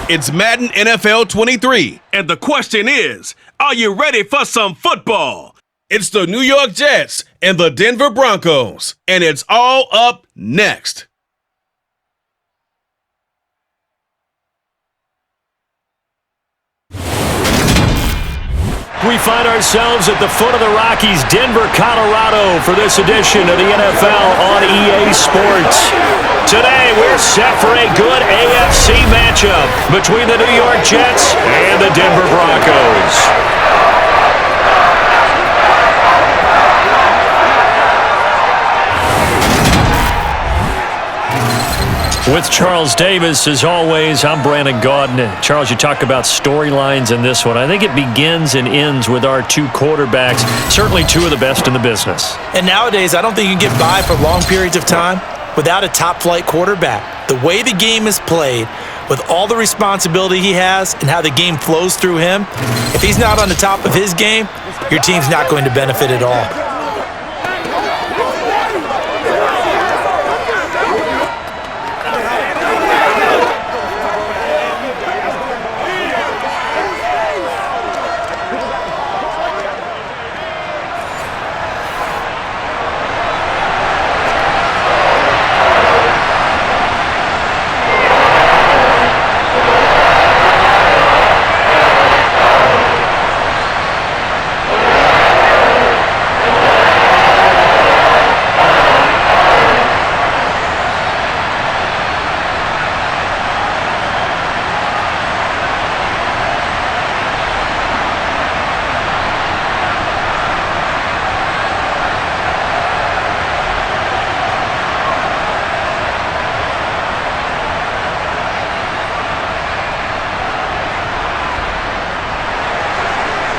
It's Madden NFL 23, and the question is, are you ready for some football? It's the New York Jets and the Denver Broncos, and it's all up next. We find ourselves at the foot of the Rockies, Denver, Colorado, for this edition of the NFL on EA Sports. Today, we're set for a good AFC matchup between the New York Jets and the Denver Broncos. With Charles Davis, as always, I'm Brandon Gaudin. Charles, you talk about storylines in this one. I think it begins and ends with our two quarterbacks, certainly two of the best in the business. And nowadays, I don't think you can get by for long periods of time without a top-flight quarterback. The way the game is played, with all the responsibility he has and how the game flows through him, if he's not on the top of his game, your team's not going to benefit at all.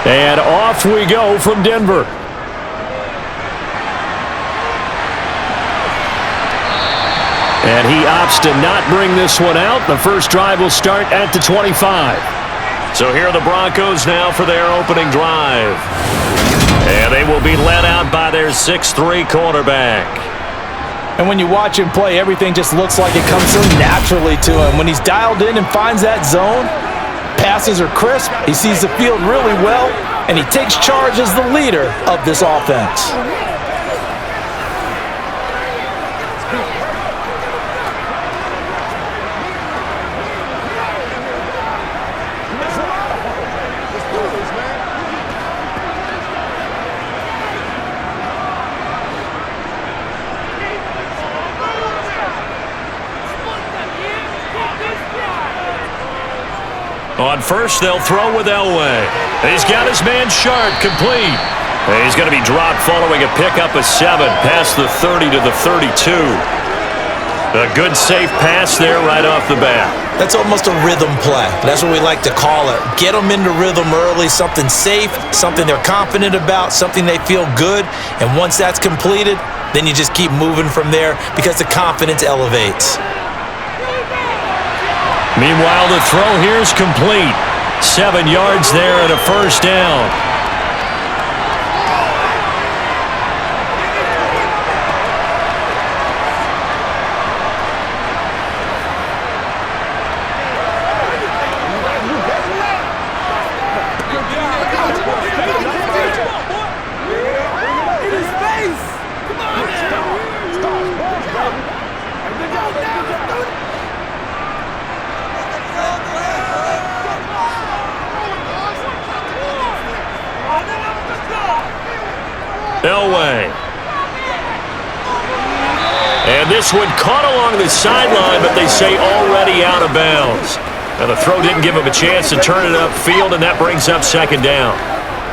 And off we go from Denver. And he opts to not bring this one out. The first drive will start at the 25. So here are the Broncos now for their opening drive. And they will be led out by their 6'3" quarterback. And when you watch him play, everything just looks like it comes so naturally to him. When he's dialed in and finds that zone, passes are crisp, he sees the field really well, and he takes charge as the leader of this offense. On first, they'll throw with Elway. He's got his man Sharp complete. He's going to be dropped following a pickup of 7 past the 30 to the 32. A good, safe pass there right off the bat. That's almost a rhythm play. That's what we like to call it. Get them into rhythm early, something safe, something they're confident about, something they feel good. And once that's completed, then you just keep moving from there because the confidence elevates. Meanwhile, the throw here is complete. 7 yards there and a first down. Elway. And this one caught along the sideline, but they say already out of bounds. And the throw didn't give him a chance to turn it upfield, and that brings up second down.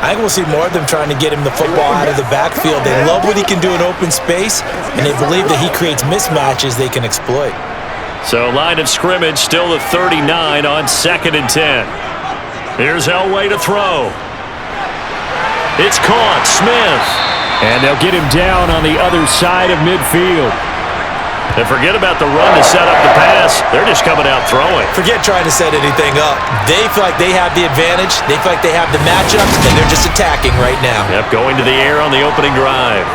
I think we'll see more of them trying to get him the football out of the backfield. They love what he can do in open space, and they believe that he creates mismatches they can exploit. So line of scrimmage still the 39 on 2nd and 10. Here's Elway to throw. It's caught. Smith. And they'll get him down on the other side of midfield. And forget about the run to set up the pass. They're just coming out throwing. Forget trying to set anything up. They feel like they have the advantage. They feel like they have the matchups, and they're just attacking right now. Yep, going to the air on the opening drive.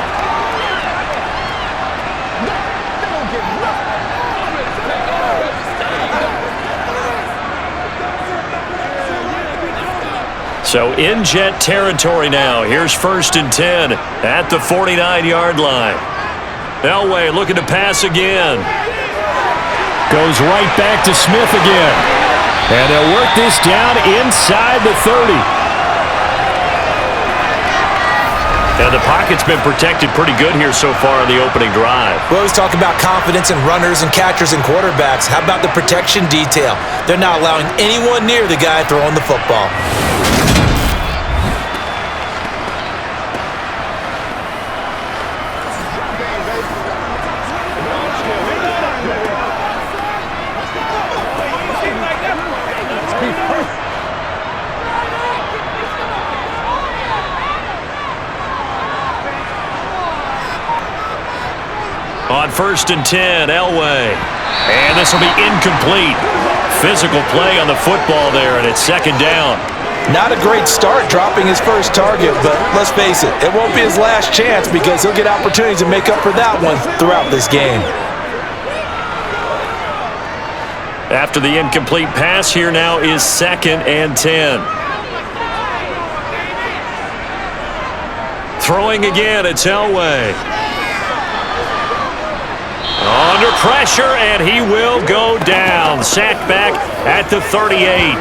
So in Jet territory now. Here's 1st and 10 at the 49-yard line. Elway looking to pass again. Goes right back to Smith again. And they'll work this down inside the 30. And the pocket's been protected pretty good here so far in the opening drive. We always talk about confidence in runners and catchers and quarterbacks. How about the protection detail? They're not allowing anyone near the guy throwing the football. On 1st and 10, Elway. And this will be incomplete. Physical play on the football there, and it's 2nd down. Not a great start dropping his first target, but let's face it, it won't be his last chance because he'll get opportunities to make up for that one throughout this game. After the incomplete pass, here now is 2nd and 10. Throwing again, it's Elway. Under pressure, and he will go down. Sacked back at the 38.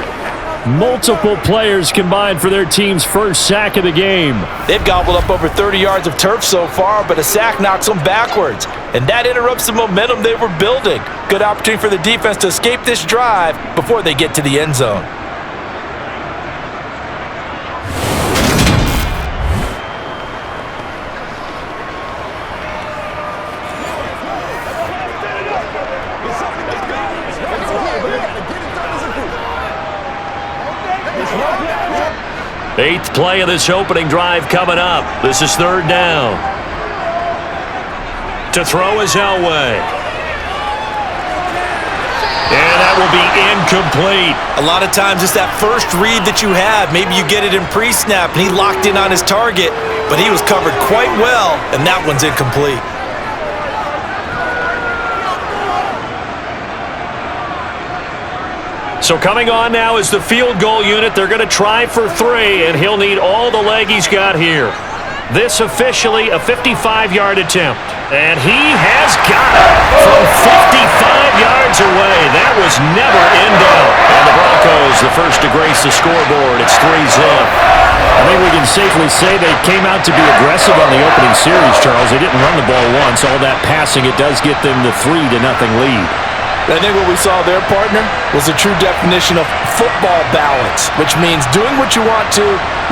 Multiple players combined for their team's first sack of the game. They've gobbled up over 30 yards of turf so far, but a sack knocks them backwards. And that interrupts the momentum they were building. Good opportunity for the defense to escape this drive before they get to the end zone. Eighth play of this opening drive coming up. This is 3rd down. To throw is Elway. And that will be incomplete. A lot of times it's that first read that you have. Maybe you get it in pre-snap, and he locked in on his target, but he was covered quite well, and that one's incomplete. So coming on now is the field goal unit. They're going to try for 3, and he'll need all the leg he's got here. This officially a 55-yard attempt. And he has got it from 55 yards away. That was never in doubt. And the Broncos, the first to grace the scoreboard. It's 3-zip. I think we can safely say they came out to be aggressive on the opening series, Charles. They didn't run the ball once. All that passing, it does get them the 3-0 lead. I think what we saw there, partner, was a true definition of football balance, which means doing what you want to,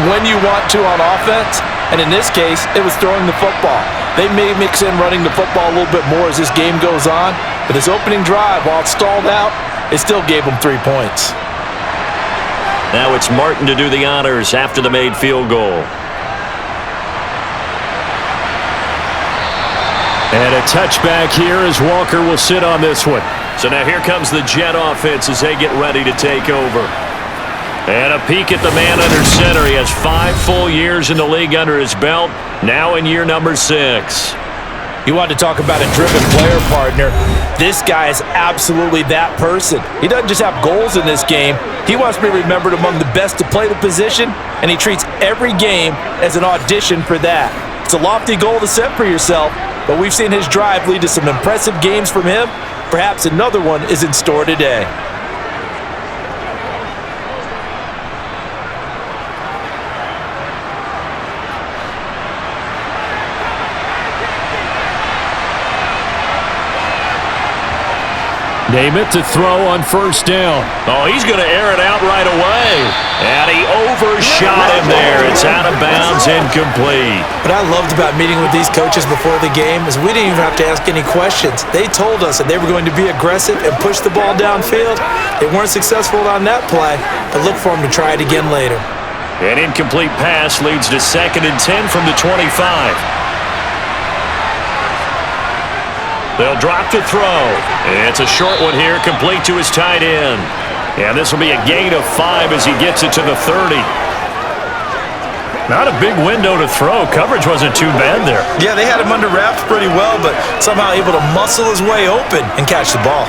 when you want to on offense, and in this case, it was throwing the football. They may mix in running the football a little bit more as this game goes on, but this opening drive, while it stalled out, it still gave them 3 points. Now it's Martin to do the honors after the made field goal. And a touchback here as Walker will sit on this one. So now here comes the Jet offense as they get ready to take over. And a peek at the man under center. He has 5 full years in the league under his belt, now in year number 6. You want to talk about a driven player, partner. This guy is absolutely that person. He doesn't just have goals in this game. He wants to be remembered among the best to play the position, and he treats every game as an audition for that. It's a lofty goal to set for yourself, but we've seen his drive lead to some impressive games from him. Perhaps another one is in store today. Name it to throw on 1st down. Oh, he's going to air it out right away. And he overshot him there. It's out of bounds, incomplete. What I loved about meeting with these coaches before the game is we didn't even have to ask any questions. They told us that they were going to be aggressive and push the ball downfield. They weren't successful on that play, but look for them to try it again later. An incomplete pass leads to 2nd and 10 from the 25. They'll drop to throw. It's a short one here, complete to his tight end. And this will be a gain of 5 as he gets it to the 30. Not a big window to throw. Coverage wasn't too bad there. Yeah, they had him under wraps pretty well, but somehow able to muscle his way open and catch the ball.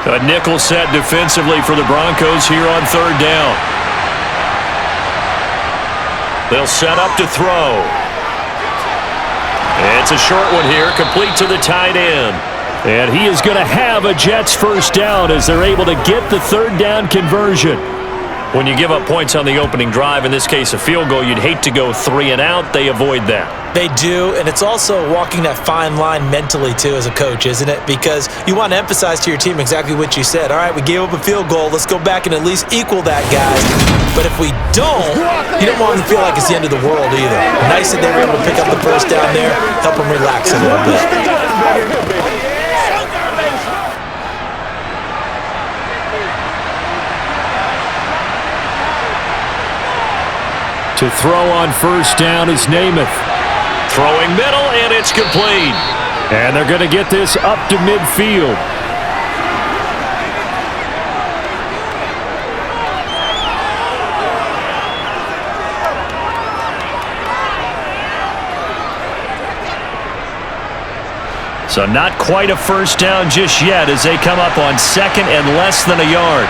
A nickel set defensively for the Broncos here on 3rd down. They'll set up to throw. It's a short one here, complete to the tight end. And he is going to have a Jets first down as they're able to get the third down conversion. When you give up points on the opening drive, in this case a field goal, you'd hate to go 3 and out. They avoid that. They do, and it's also walking that fine line mentally, too, as a coach, isn't it? Because you want to emphasize to your team exactly what you said. All right, we gave up a field goal. Let's go back and at least equal that, guys. But if we don't, you don't want them to feel like it's the end of the world either. Nice that they were able to pick up the first down there, help them relax a little bit. To throw on first down is Namath. Throwing middle, and it's complete. And they're going to get this up to midfield. So not quite a first down just yet as they come up on second and less than a yard.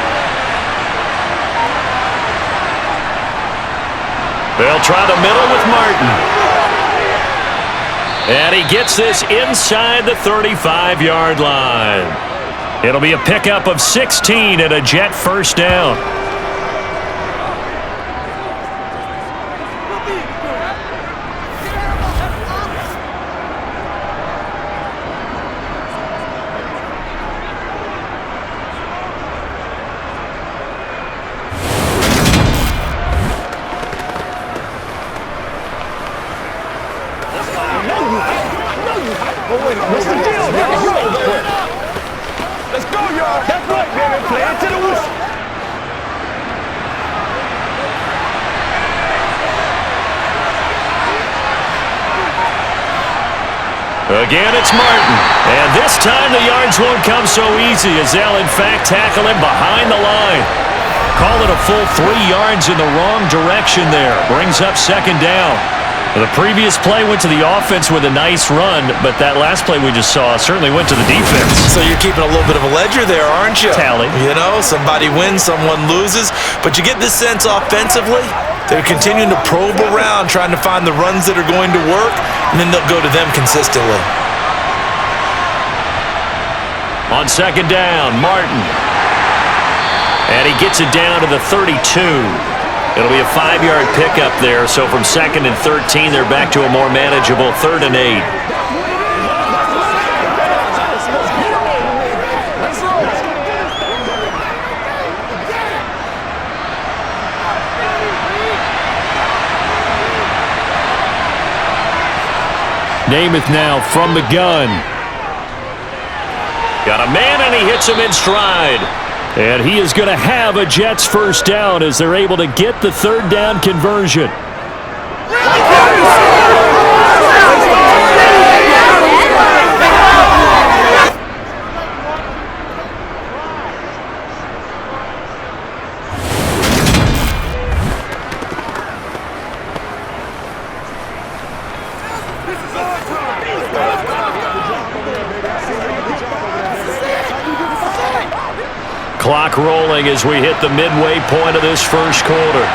They'll try the middle with Martin. And he gets this inside the 35-yard line. It'll be a pickup of 16 and a Jet first down. What's the deal? Let's go, y'all. That's right, baby. Play it to the whistle. Again, it's Martin. And this time the yards won't come so easy as they'll, in fact, tackle him behind the line. Call it a full 3 yards in the wrong direction there. Brings up second down. The previous play went to the offense with a nice run, but that last play we just saw certainly went to the defense. So you're keeping a little bit of a ledger there, aren't you? Tally. You know, somebody wins, someone loses. But you get this sense offensively, they're continuing to probe around, trying to find the runs that are going to work, and then they'll go to them consistently. On second down, Martin. And he gets it down to the 32. It'll be a 5-yard pickup there, so from second and 13, they're back to a more manageable 3rd and 8. Namath now from the gun. Got a man, and he hits him in stride. And he is going to have a Jets first down as they're able to get the third down conversion. Clock rolling as we hit the midway point of this first quarter.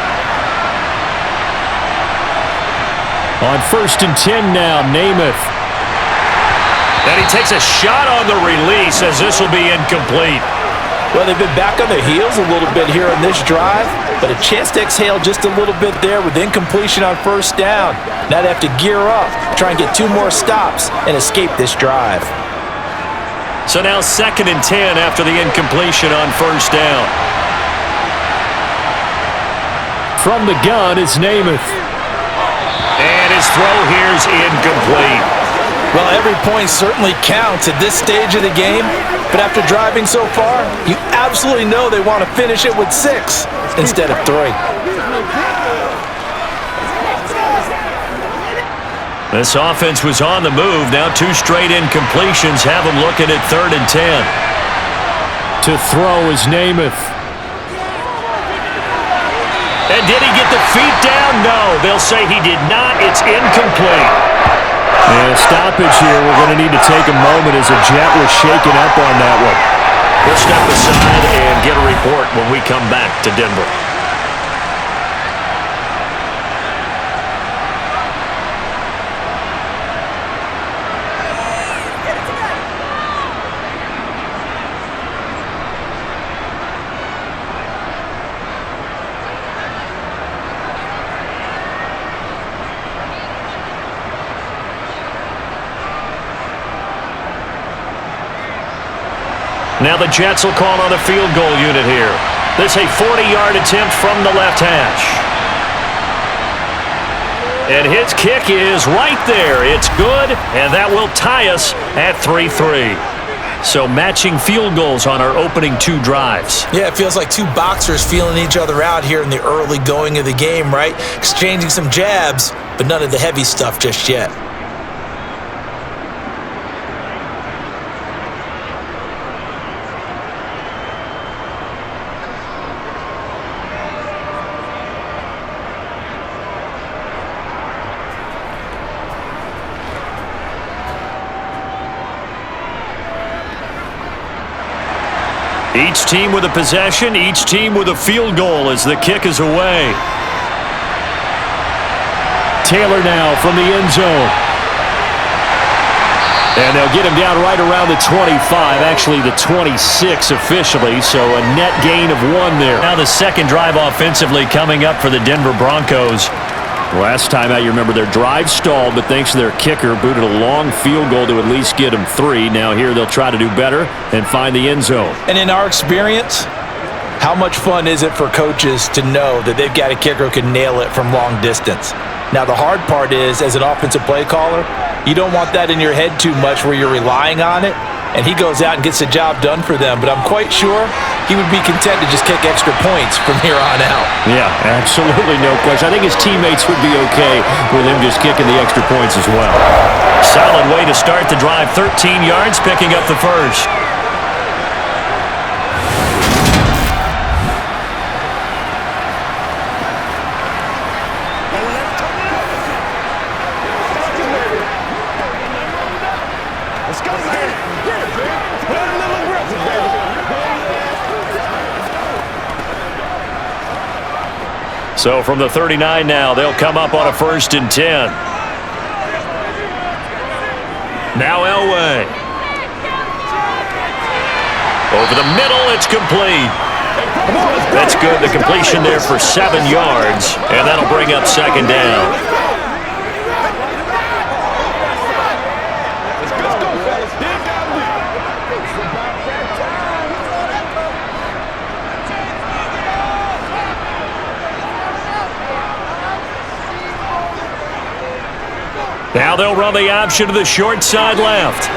On 1st and 10 now, Namath. And he takes a shot on the release as this will be incomplete. Well, they've been back on their heels a little bit here on this drive, but a chance to exhale just a little bit there with incompletion on first down. Now they have to gear up, try and get 2 more stops, and escape this drive. So now 2nd and 10 after the incompletion on first down. From the gun is Namath. And his throw here is incomplete. Well, every point certainly counts at this stage of the game, but after driving so far, you absolutely know they want to finish it with 6 instead of 3. This offense was on the move. Now 2 straight incompletions have them looking at 3rd and 10. To throw is Namath. And did he get the feet down? No. They'll say he did not. It's incomplete. And a stoppage here. We're going to need to take a moment as a Jet was shaken up on that one. We'll step aside and get a report when we come back to Denver. Now the Jets will call on a field goal unit here. This is a 40-yard attempt from the left hash. And his kick is right there. It's good, and that will tie us at 3-3. So matching field goals on our opening 2 drives. Yeah, it feels like 2 boxers feeling each other out here in the early going of the game, right? Exchanging some jabs, but none of the heavy stuff just yet. Each team with a possession, each team with a field goal as the kick is away. Taylor now from the end zone. And they'll get him down right around the 25, actually the 26 officially, so a net gain of 1 there. Now the second drive offensively coming up for the Denver Broncos. Last time out, you remember their drive stalled, but thanks to their kicker, booted a long field goal to at least get them 3. Now here they'll try to do better and find the end zone. And in our experience, how much fun is it for coaches to know that they've got a kicker who can nail it from long distance? Now the hard part is, as an offensive play caller, you don't want that in your head too much where you're relying on it, and he goes out and gets the job done for them. But I'm quite sure he would be content to just kick extra points from here on out. Yeah, absolutely no question. I think his teammates would be okay with him just kicking the extra points as well. Solid way to start the drive. 13 yards, picking up the first. So from the 39 now, they'll come up on a 1st and 10. Now Elway. Over the middle, it's complete. That's good. The completion there for 7 yards, and that'll bring up 2nd down. Now they'll run the option to the short side left.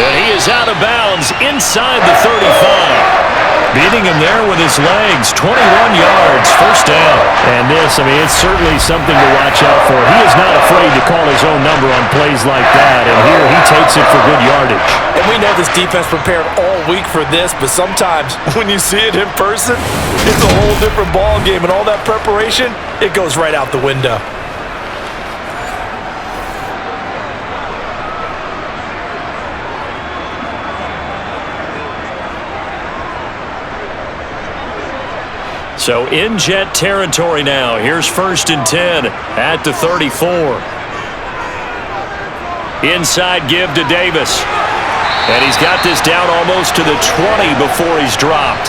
And he is out of bounds inside the 35. Beating him there with his legs. 21 yards, 1st down. And this, I mean, it's certainly something to watch out for. He is not afraid to call his own number on plays like that. And here he takes it for good yardage. And we know this defense prepared all week for this, but sometimes when you see it in person, it's a whole different ball game. And all that preparation, it goes right out the window. So in Jet territory now. Here's 1st and 10 at the 34. Inside give to Davis. And he's got this down almost to the 20 before he's dropped.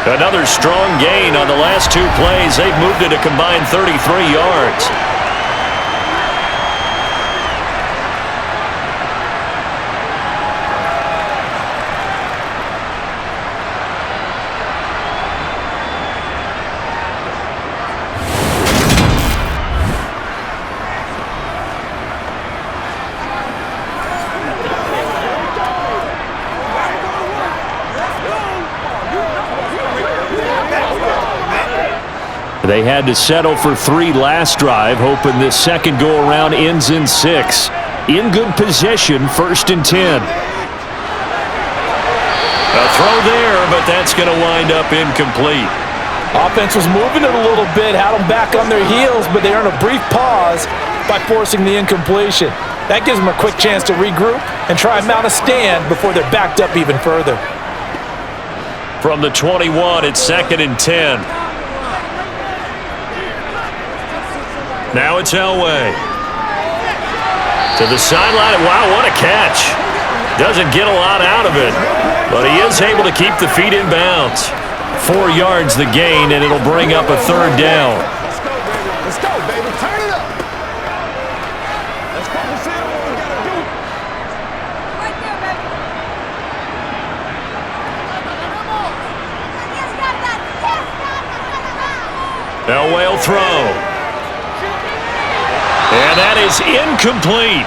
Another strong gain on the last 2 plays. They've moved it a combined 33 yards. They had to settle for 3 last drive, hoping this second go-around ends in 6. In good position, 1st and 10. A throw there, but that's going to wind up incomplete. Offense was moving it a little bit, had them back on their heels, but they earned a brief pause by forcing the incompletion. That gives them a quick chance to regroup and try and mount a stand before they're backed up even further. From the 21, it's 2nd and 10. Now it's Elway. To the sideline. Wow, what a catch. Doesn't get a lot out of it, but he is able to keep the feet in bounds. 4 yards the gain, and it'll bring up a 3rd down. Let's go, baby. Let's go, baby. Turn it up. Let's focus in on what we got to do. Elway will throw. And that is incomplete.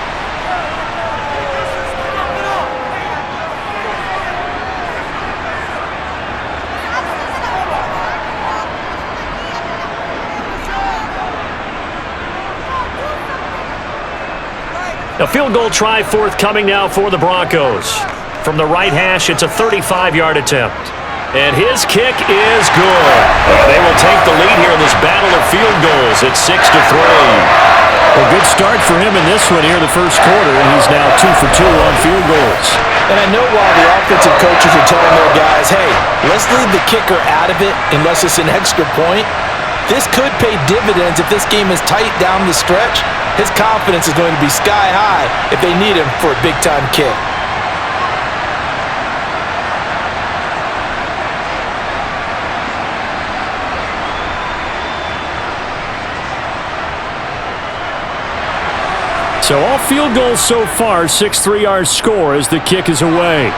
A field goal try forthcoming now for the Broncos. From the right hash, it's a 35-yard attempt. And his kick is good. They will take the lead here in this battle of field goals. It's 6-3. A good start for him in this one here in the first quarter, and he's now 2 for 2 on field goals. And I know while the offensive coaches are telling their guys, hey, let's leave the kicker out of it unless it's an extra point, this could pay dividends if this game is tight down the stretch. His confidence is going to be sky high if they need him for a big-time kick. So all field goals so far, 6-3 our score as the kick is away.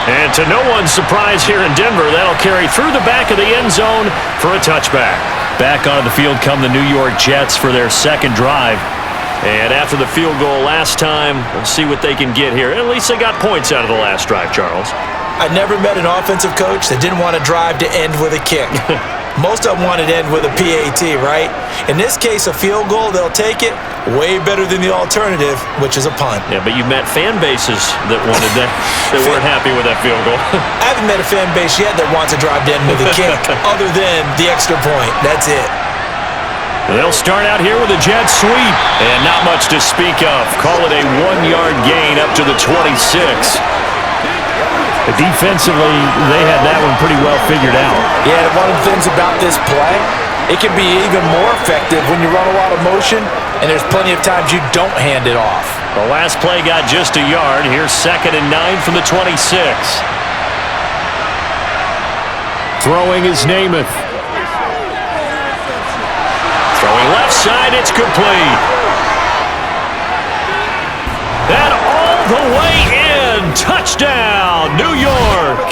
And to no one's surprise here in Denver, that'll carry through the back of the end zone for a touchback. Back onto the field come the New York Jets for their second drive. And after the field goal last time, we'll see what they can get here. At least they got points out of the last drive, Charles. I never met an offensive coach that didn't want to drive to end with a kick. Most of them wanted to end with a PAT, right? In this case, a field goal, they'll take it way better than the alternative, which is a punt. Yeah, but you've met fan bases that wanted that, that weren't happy with that field goal. I haven't met a fan base yet that wants to drive to end with a kick other than the extra point. That's it. They'll start out here with a jet sweep. And not much to speak of. Call it a 1-yard gain up to the 26. Defensively, they had that one pretty well figured out. Yeah, and one of the things about this play, it can be even more effective when you run a lot of motion, and there's plenty of times you don't hand it off. The last play got just a yard. Here's 2nd and 9 from the 26. Throwing is Namath. Throwing left side, it's complete. And all the way in. Touchdown, New York.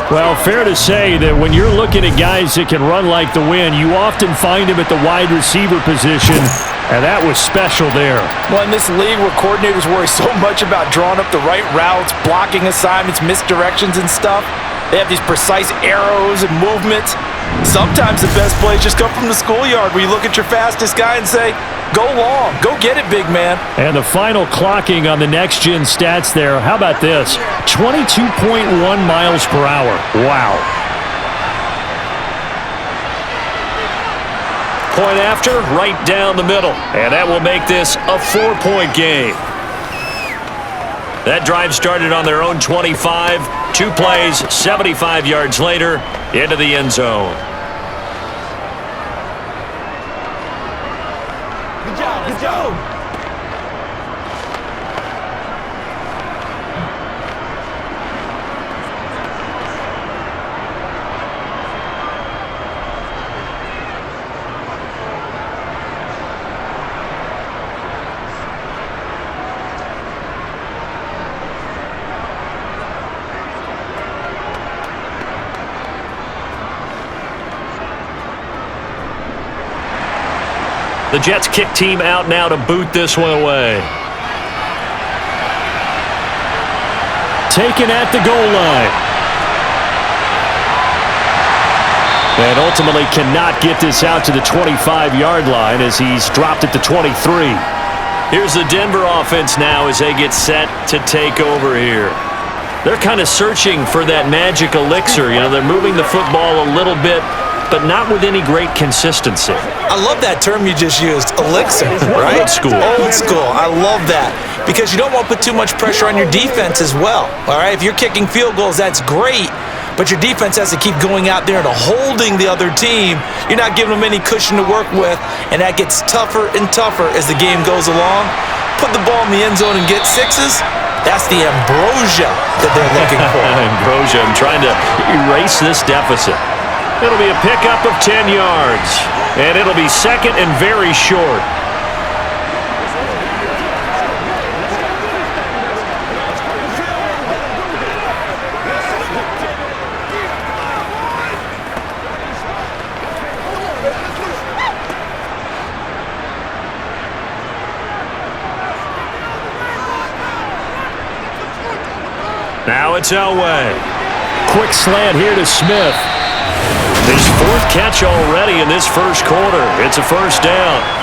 Well, fair to say that when you're looking at guys that can run like the wind, you often find them at the wide receiver position, and that was special there. Well, in this league where coordinators worry so much about drawing up the right routes, blocking assignments, misdirections and stuff, they have these precise arrows and movements. Sometimes the best plays just come from the schoolyard where you look at your fastest guy and say, go long, go get it, big man. And the final clocking on the next-gen stats there, how about this? 22.1 miles per hour. Wow. Point after, right down the middle. And that will make this a 4-point game. That drive started on their own 25. 2 plays, 75 yards later, into the end zone. Good job, good job. The Jets kick team out now to boot this one away. Taken at the goal line. And ultimately cannot get this out to the 25-yard line as he's dropped it to 23. Here's the Denver offense now as they get set to take over here. They're kind of searching for that magic elixir. You know, they're moving the football a little bit, but not with any great consistency. I love that term you just used, elixir, right? Old school. Old school. I love that. Because you don't want to put too much pressure on your defense as well. All right, if you're kicking field goals, that's great. But your defense has to keep going out there and holding the other team. You're not giving them any cushion to work with, and that gets tougher and tougher as the game goes along. Put the ball in the end zone and get sixes. That's the ambrosia that they're looking for. Ambrosia, I'm trying to erase this deficit. It'll be a pickup of 10 yards, and it'll be second and very short. Now it's Elway. Quick slant here to Smith. His fourth catch already in this first quarter. It's a first down.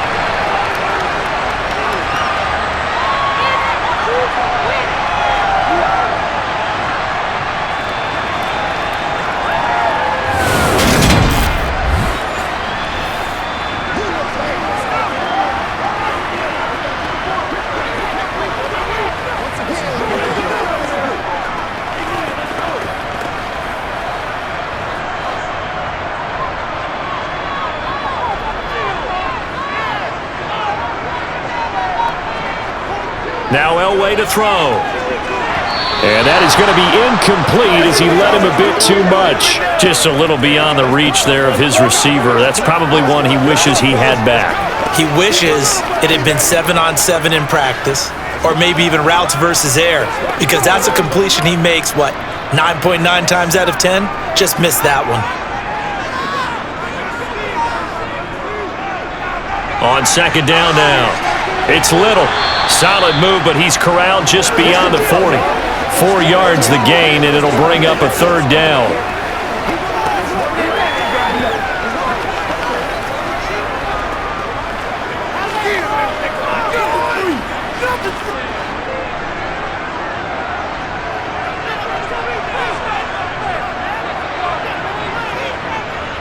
Now Elway to throw. And that is going to be incomplete as he let him a bit too much. Just a little beyond the reach there of his receiver. That's probably one he wishes he had back. He wishes it had been 7-on-7 in practice, or maybe even routes versus air, because that's a completion he makes, 9.9 times out of 10? Just missed that one. On second down now. It's Little. Solid move, but he's corralled just beyond the 40. 4 yards the gain, and it'll bring up a third down.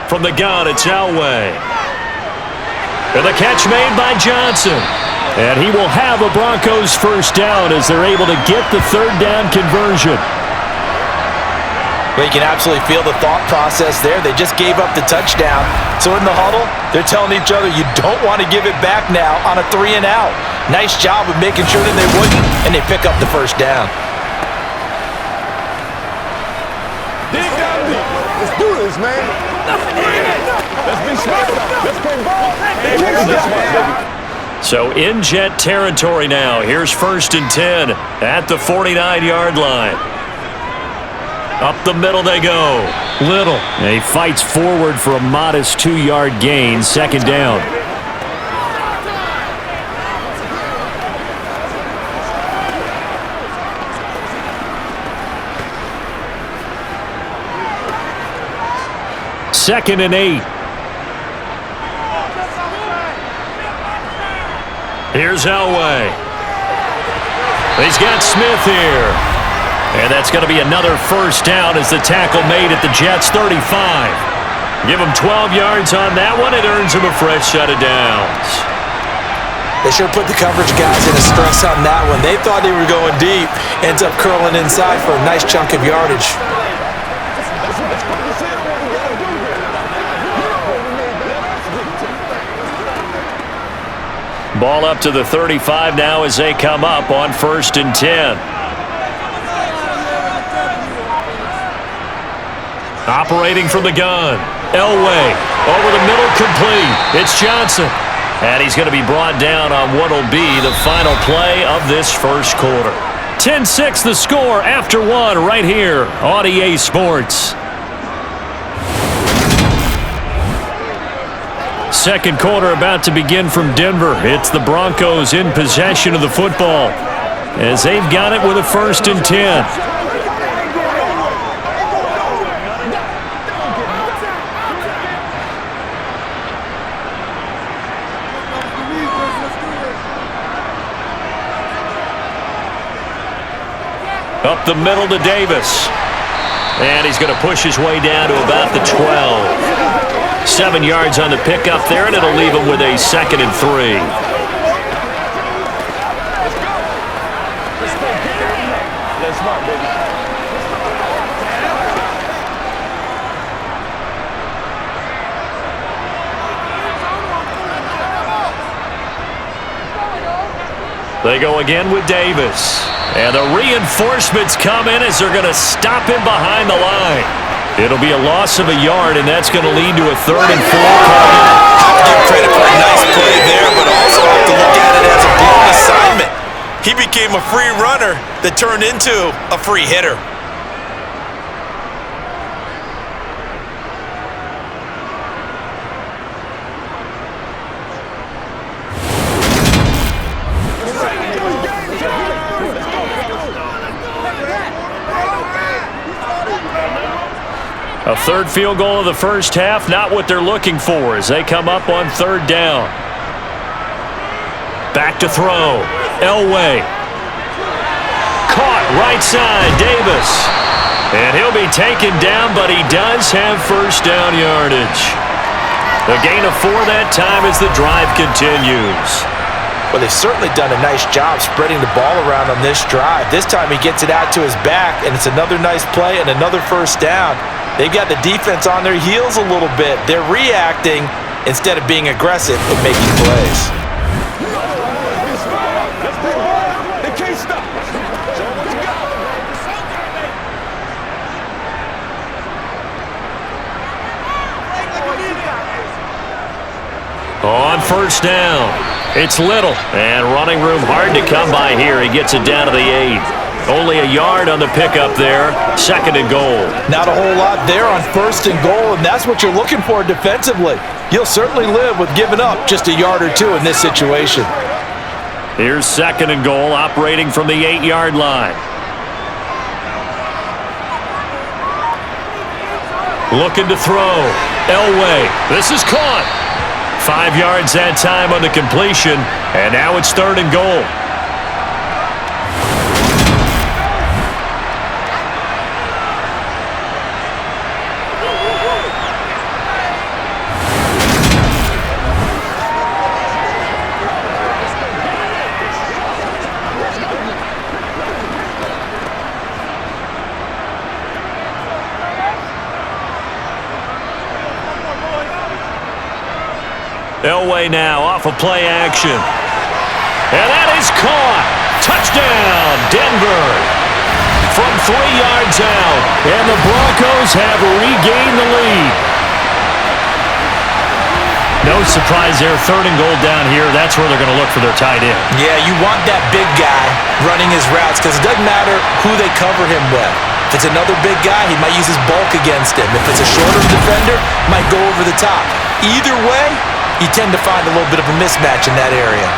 From the gun, it's Elway. And the catch made by Johnson. And he will have a Broncos first down as they're able to get the third down conversion. Well, you can absolutely feel the thought process there. They just gave up the touchdown. So in the huddle, they're telling each other, you don't want to give it back now on a 3-and-out. Nice job of making sure that they wouldn't, and they pick up the first down. Let's do this, man. Let's be smart. Let's play ball. So in Jet territory now. Here's 1st and 10 at the 49-yard line. Up the middle they go. Little. And he fights forward for a modest 2-yard gain. Second down. Second and 8. Here's Elway. He's got Smith here. And that's going to be another first down as the tackle made at the Jets' 35. Give him 12 yards on that one. It earns him a fresh set of downs. They sure put the coverage guys in a stress on that one. They thought they were going deep. Ends up curling inside for a nice chunk of yardage. Ball up to the 35 now as they come up on 1st and 10. Operating from the gun. Elway over the middle, complete. It's Johnson. And he's going to be brought down on what will be the final play of this first quarter. 10-6 the score after 1 right here on EA Sports. Second quarter about to begin from Denver. It's the Broncos in possession of the football as they've got it with a 1st and 10. Up the middle to Davis. And he's going to push his way down to about the 12. 7 yards on the pickup there, and it'll leave him with a 2nd and 3. They go again with Davis. And the reinforcements come in as they're going to stop him behind the line. It'll be a loss of a yard, and that's going to lead to a 3rd and 4. Have to give credit for a nice play there, but also have to look at it as a blown assignment. He became a free runner that turned into a free hitter. third field goal of the first half, not what they're looking for as they come up on third down. Back to throw. Elway. Caught right side, Davis. And he'll be taken down, but he does have first down yardage. The gain of 4 that time as the drive continues. Well, they've certainly done a nice job spreading the ball around on this drive. This time he gets it out to his back, and it's another nice play and another first down. They've got the defense on their heels a little bit. They're reacting instead of being aggressive and making plays. They can't stop. Show them what you got. On first down, it's Little. And running room hard to come by here. He gets it down to the 8. Only a yard on the pickup there. Second and goal. Not a whole lot there on first and goal, and that's what you're looking for defensively. You'll certainly live with giving up just a yard or two in this situation. Here's second and goal, operating from the 8-yard line. Looking to throw. Elway. This is caught. 5 yards that time on the completion, and now it's third and goal. Elway now off of play action. And that is caught. Touchdown, Denver. From 3 yards out. And the Broncos have regained the lead. No surprise there. Third and goal down here. That's where they're going to look for their tight end. Yeah, you want that big guy running his routes because it doesn't matter who they cover him with. If it's another big guy, he might use his bulk against him. If it's a shorter defender, might go over the top. Either way, you tend to find a little bit of a mismatch in that area.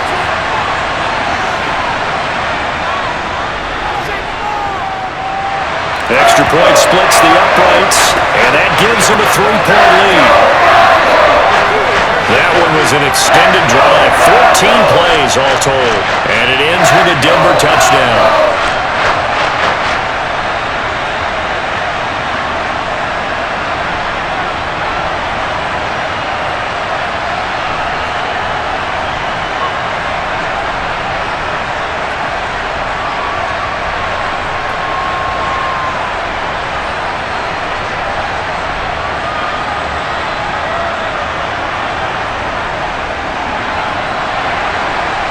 Extra point splits the uprights, and that gives them a 3-point lead. That one was an extended drive, 14 plays all told, and it ends with a Denver touchdown.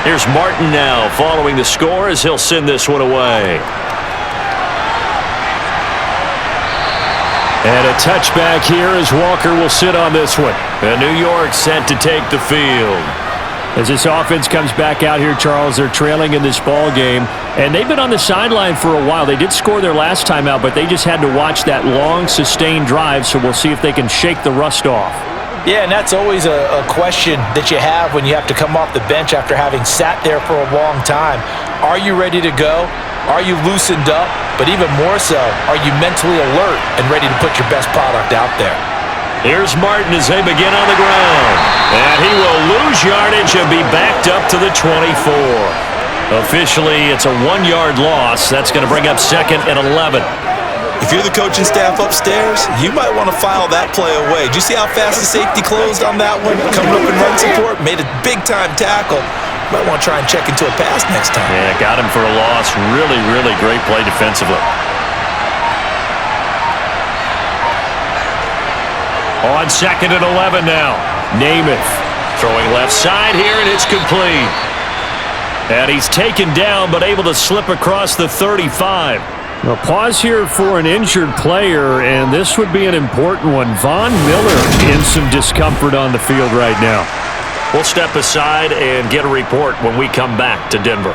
Here's Martin now following the score as he'll send this one away. And a touchback here as Walker will sit on this one. And New York set to take the field. As this offense comes back out here, Charles, they're trailing in this ball game. And they've been on the sideline for a while. They did score their last time out, but they just had to watch that long, sustained drive. So we'll see if they can shake the rust off. Yeah, and that's always a question that you have when you have to come off the bench after having sat there for a long time. Are you ready to go? Are you loosened up? But even more so, are you mentally alert and ready to put your best product out there? Here's Martin as they begin on the ground. And he will lose yardage and be backed up to the 24. Officially, it's a 1-yard loss. That's going to bring up second and 11. If you're the coaching staff upstairs, you might want to file that play away. Did you see how fast the safety closed on that one? Coming up in run support, made a big-time tackle. Might want to try and check into a pass next time. Yeah, got him for a loss. Really, really great play defensively. On second and 11 now. Namath throwing left side here, and it's complete. And he's taken down, but able to slip across the 35. Well, pause here for an injured player, and this would be an important one. Von Miller in some discomfort on the field right now. We'll step aside and get a report when we come back to Denver.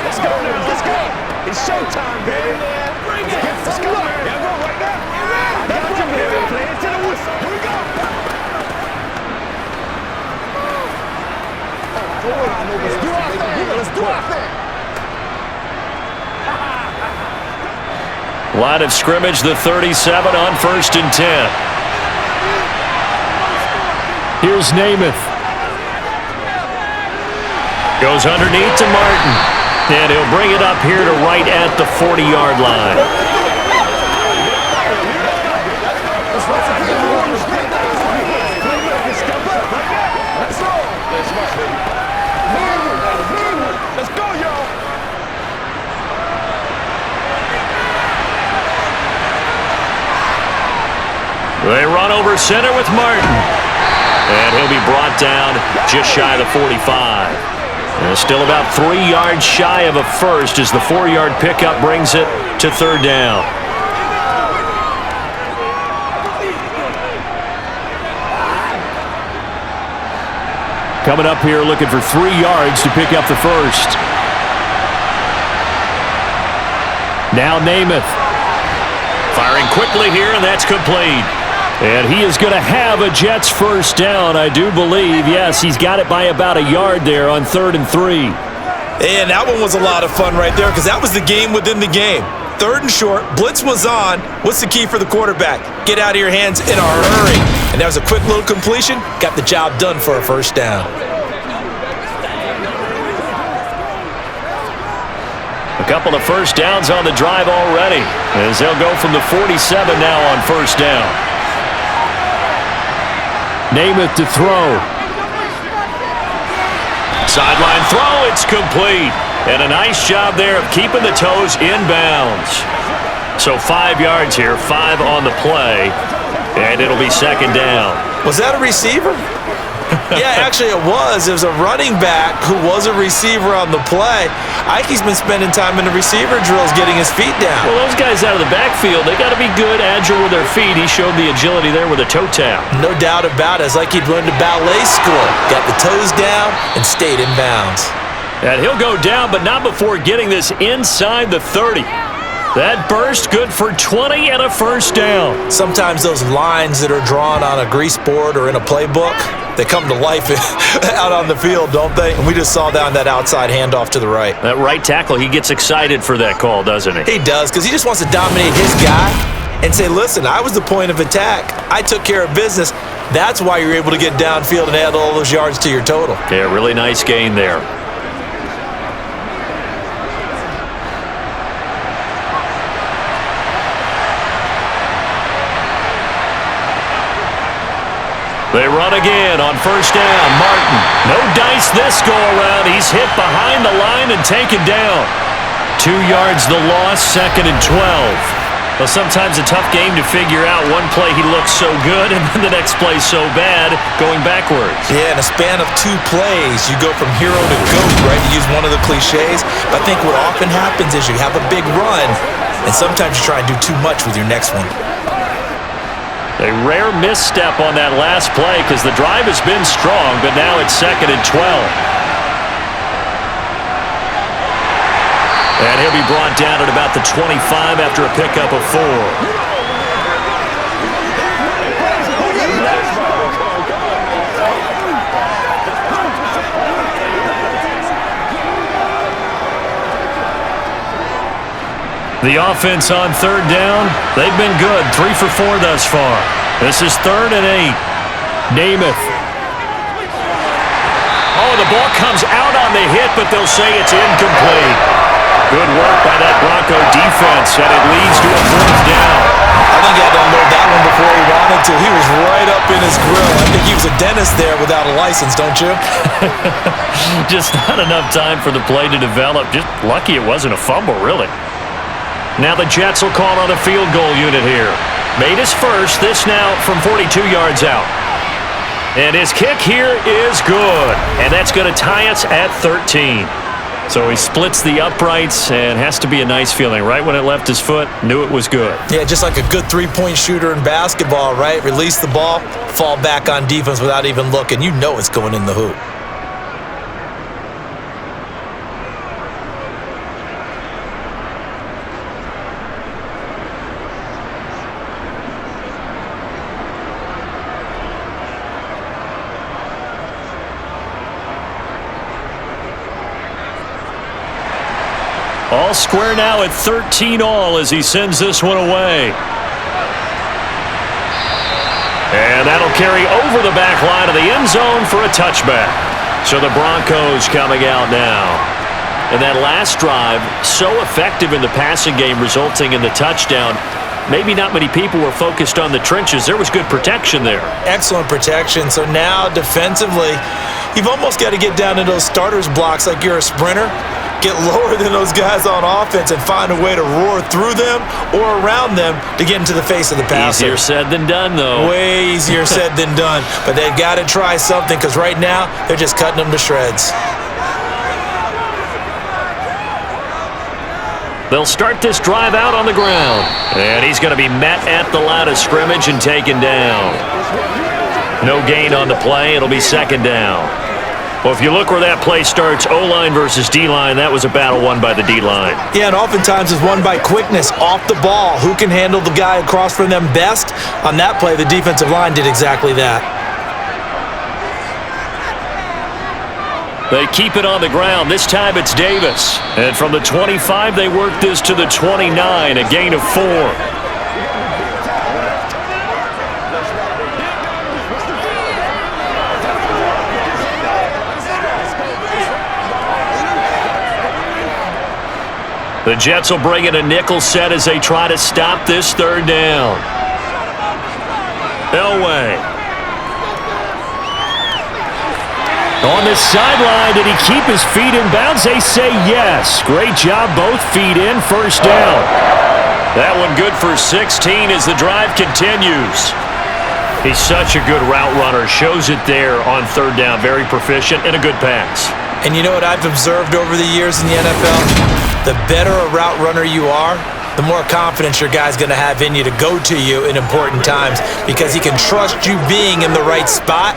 Let's go now. Let's go. It's showtime, baby. Bring it. Let's go. Yeah, go right now. I got you, baby. Play it to the whistle. Here we go. Let's do our thing. Let's do our thing. Line of scrimmage, the 37 on 1st and 10. Here's Namath. Goes underneath to Martin. And he'll bring it up here to right at the 40-yard line. They run over center with Martin. And he'll be brought down just shy of the 45. And still about 3 yards shy of a first as the 4-yard pickup brings it to 3rd down. Coming up here looking for 3 yards to pick up the first. Now Namath. Firing quickly here, and that's complete. And he is going to have a Jets first down, I do believe. Yes, he's got it by about a yard there on 3rd and 3. And that one was a lot of fun right there because that was the game within the game. 3rd and short, blitz was on. What's the key for the quarterback? Get out of your hands in a hurry. And that was a quick little completion. Got the job done for a first down. A couple of first downs on the drive already as they'll go from the 47 now on 1st down. Namath to throw. Sideline throw, it's complete. And a nice job there of keeping the toes inbounds. So 5 yards here, 5 on the play, and it'll be 2nd down. Was that a receiver? Yeah, actually it was. It was a running back who was a receiver on the play. Ikey's been spending time in the receiver drills getting his feet down. Well, those guys out of the backfield, they got to be good, agile with their feet. He showed the agility there with a toe tap. No doubt about it. It's like he'd learned to ballet school. Got the toes down and stayed in bounds. And he'll go down, but not before getting this inside the 30. That burst good for 20 and a first down. Sometimes those lines that are drawn on a grease board or in a playbook, they come to life out on the field, don't they? And we just saw down that outside handoff to the right. That right tackle, he gets excited for that call, doesn't he? He does, because he just wants to dominate his guy and say, listen, I was the point of attack. I took care of business. That's why you're able to get downfield and add all those yards to your total. Yeah, really nice gain there. They run again on first down. Martin, no dice this go around. He's hit behind the line and taken down. 2 yards the loss, 2nd and 12. Well, sometimes a tough game to figure out. One play he looks so good, and then the next play so bad, going backwards. Yeah, in a span of 2 plays, you go from hero to GOAT, right? To use one of the cliches. But I think what often happens is you have a big run, and sometimes you try and do too much with your next one. A rare misstep on that last play because the drive has been strong, but now it's 2nd and 12. And he'll be brought down at about the 25 after a pickup of 4. The offense on 3rd down, they've been good. 3 for 4 thus far. This is 3rd and 8. Namath. Oh, the ball comes out on the hit, but they'll say it's incomplete. Good work by that Bronco defense, and it leads to a 4th down. I think he had to unload that one before he wanted to. He was right up in his grill. I think he was a dentist there without a license, don't you? Just not enough time for the play to develop. Just lucky it wasn't a fumble, really. Now the Jets will call on a field goal unit here. Made his first, this now from 42 yards out. And his kick here is good. And that's going to tie us at 13. So he splits the uprights and has to be a nice feeling. Right when it left his foot, knew it was good. Yeah, just like a good three-point shooter in basketball, right? Release the ball, fall back on defense without even looking. You know it's going in the hoop. All square now at 13 all as he sends this one away. And that'll carry over the back line of the end zone for a touchback. So the Broncos coming out now. And that last drive, so effective in the passing game, resulting in the touchdown. Maybe not many people were focused on the trenches. There was good protection there. Excellent protection. So now defensively, you've almost got to get down to those starters blocks like you're a sprinter. Get lower than those guys on offense and find a way to roar through them or around them to get into the face of the passer. Easier said than done, though. Way easier said than done. But they've got to try something because right now they're just cutting them to shreds. They'll start this drive out on the ground. And he's going to be met at the line of scrimmage and taken down. No gain on the play. It'll be second down. Well, if you look where that play starts, O-line versus D-line, that was a battle won by the D-line. Yeah, and oftentimes it's won by quickness off the ball. Who can handle the guy across from them best? On that play, the defensive line did exactly that. They keep it on the ground. This time it's Davis. And from the 25, they work this to the 29, a gain of 4. The Jets will bring in a nickel set as they try to stop this third down. Elway. On the sideline, did he keep his feet in bounds? They say yes. Great job, both feet in, first down. That one good for 16 as the drive continues. He's such a good route runner. Shows it there on third down. Very proficient and a good pass. And you know what I've observed over the years in the NFL? The better a route runner you are, the more confidence your guy's going to have in you to go to you in important times because he can trust you being in the right spot,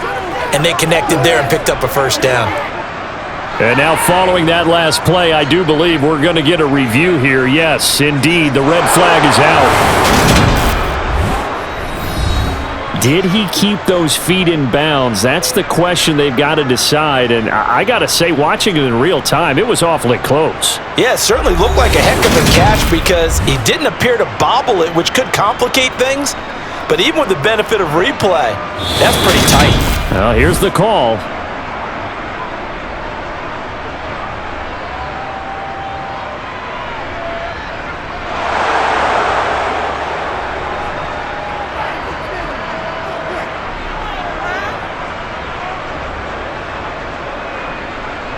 and they connected there and picked up a first down. And now following that last play, I do believe we're going to get a review here. Yes, indeed, the red flag is out. Did he keep those feet in bounds? That's the question they've got to decide. And I got to say, watching it in real time, it was awfully close. Yeah, it certainly looked like a heck of a catch because he didn't appear to bobble it, which could complicate things. But even with the benefit of replay, that's pretty tight. Well, here's the call.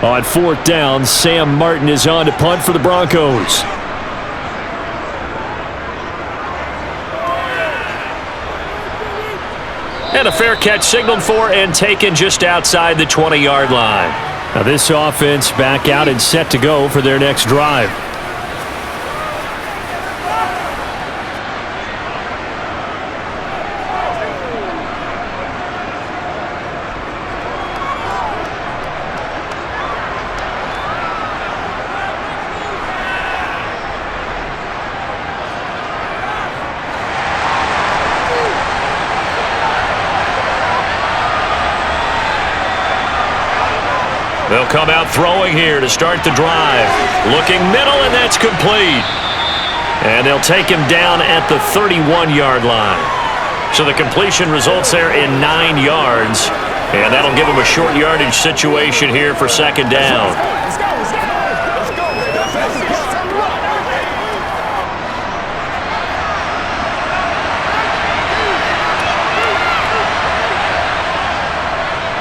On fourth down, Sam Martin is on to punt for the Broncos. And a fair catch signaled for and taken just outside the 20-yard line. Now this offense back out and set to go for their next drive. They'll come out throwing here to start the drive. Looking middle, and that's complete. And they'll take him down at the 31-yard line. So the completion results there in 9 yards. And that'll give him a short yardage situation here for second down.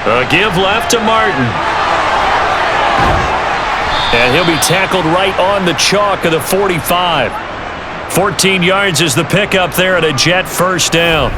A give left to Martin. And he'll be tackled right on the chalk of the 45. 14 yards is the pickup there at a Jet first down.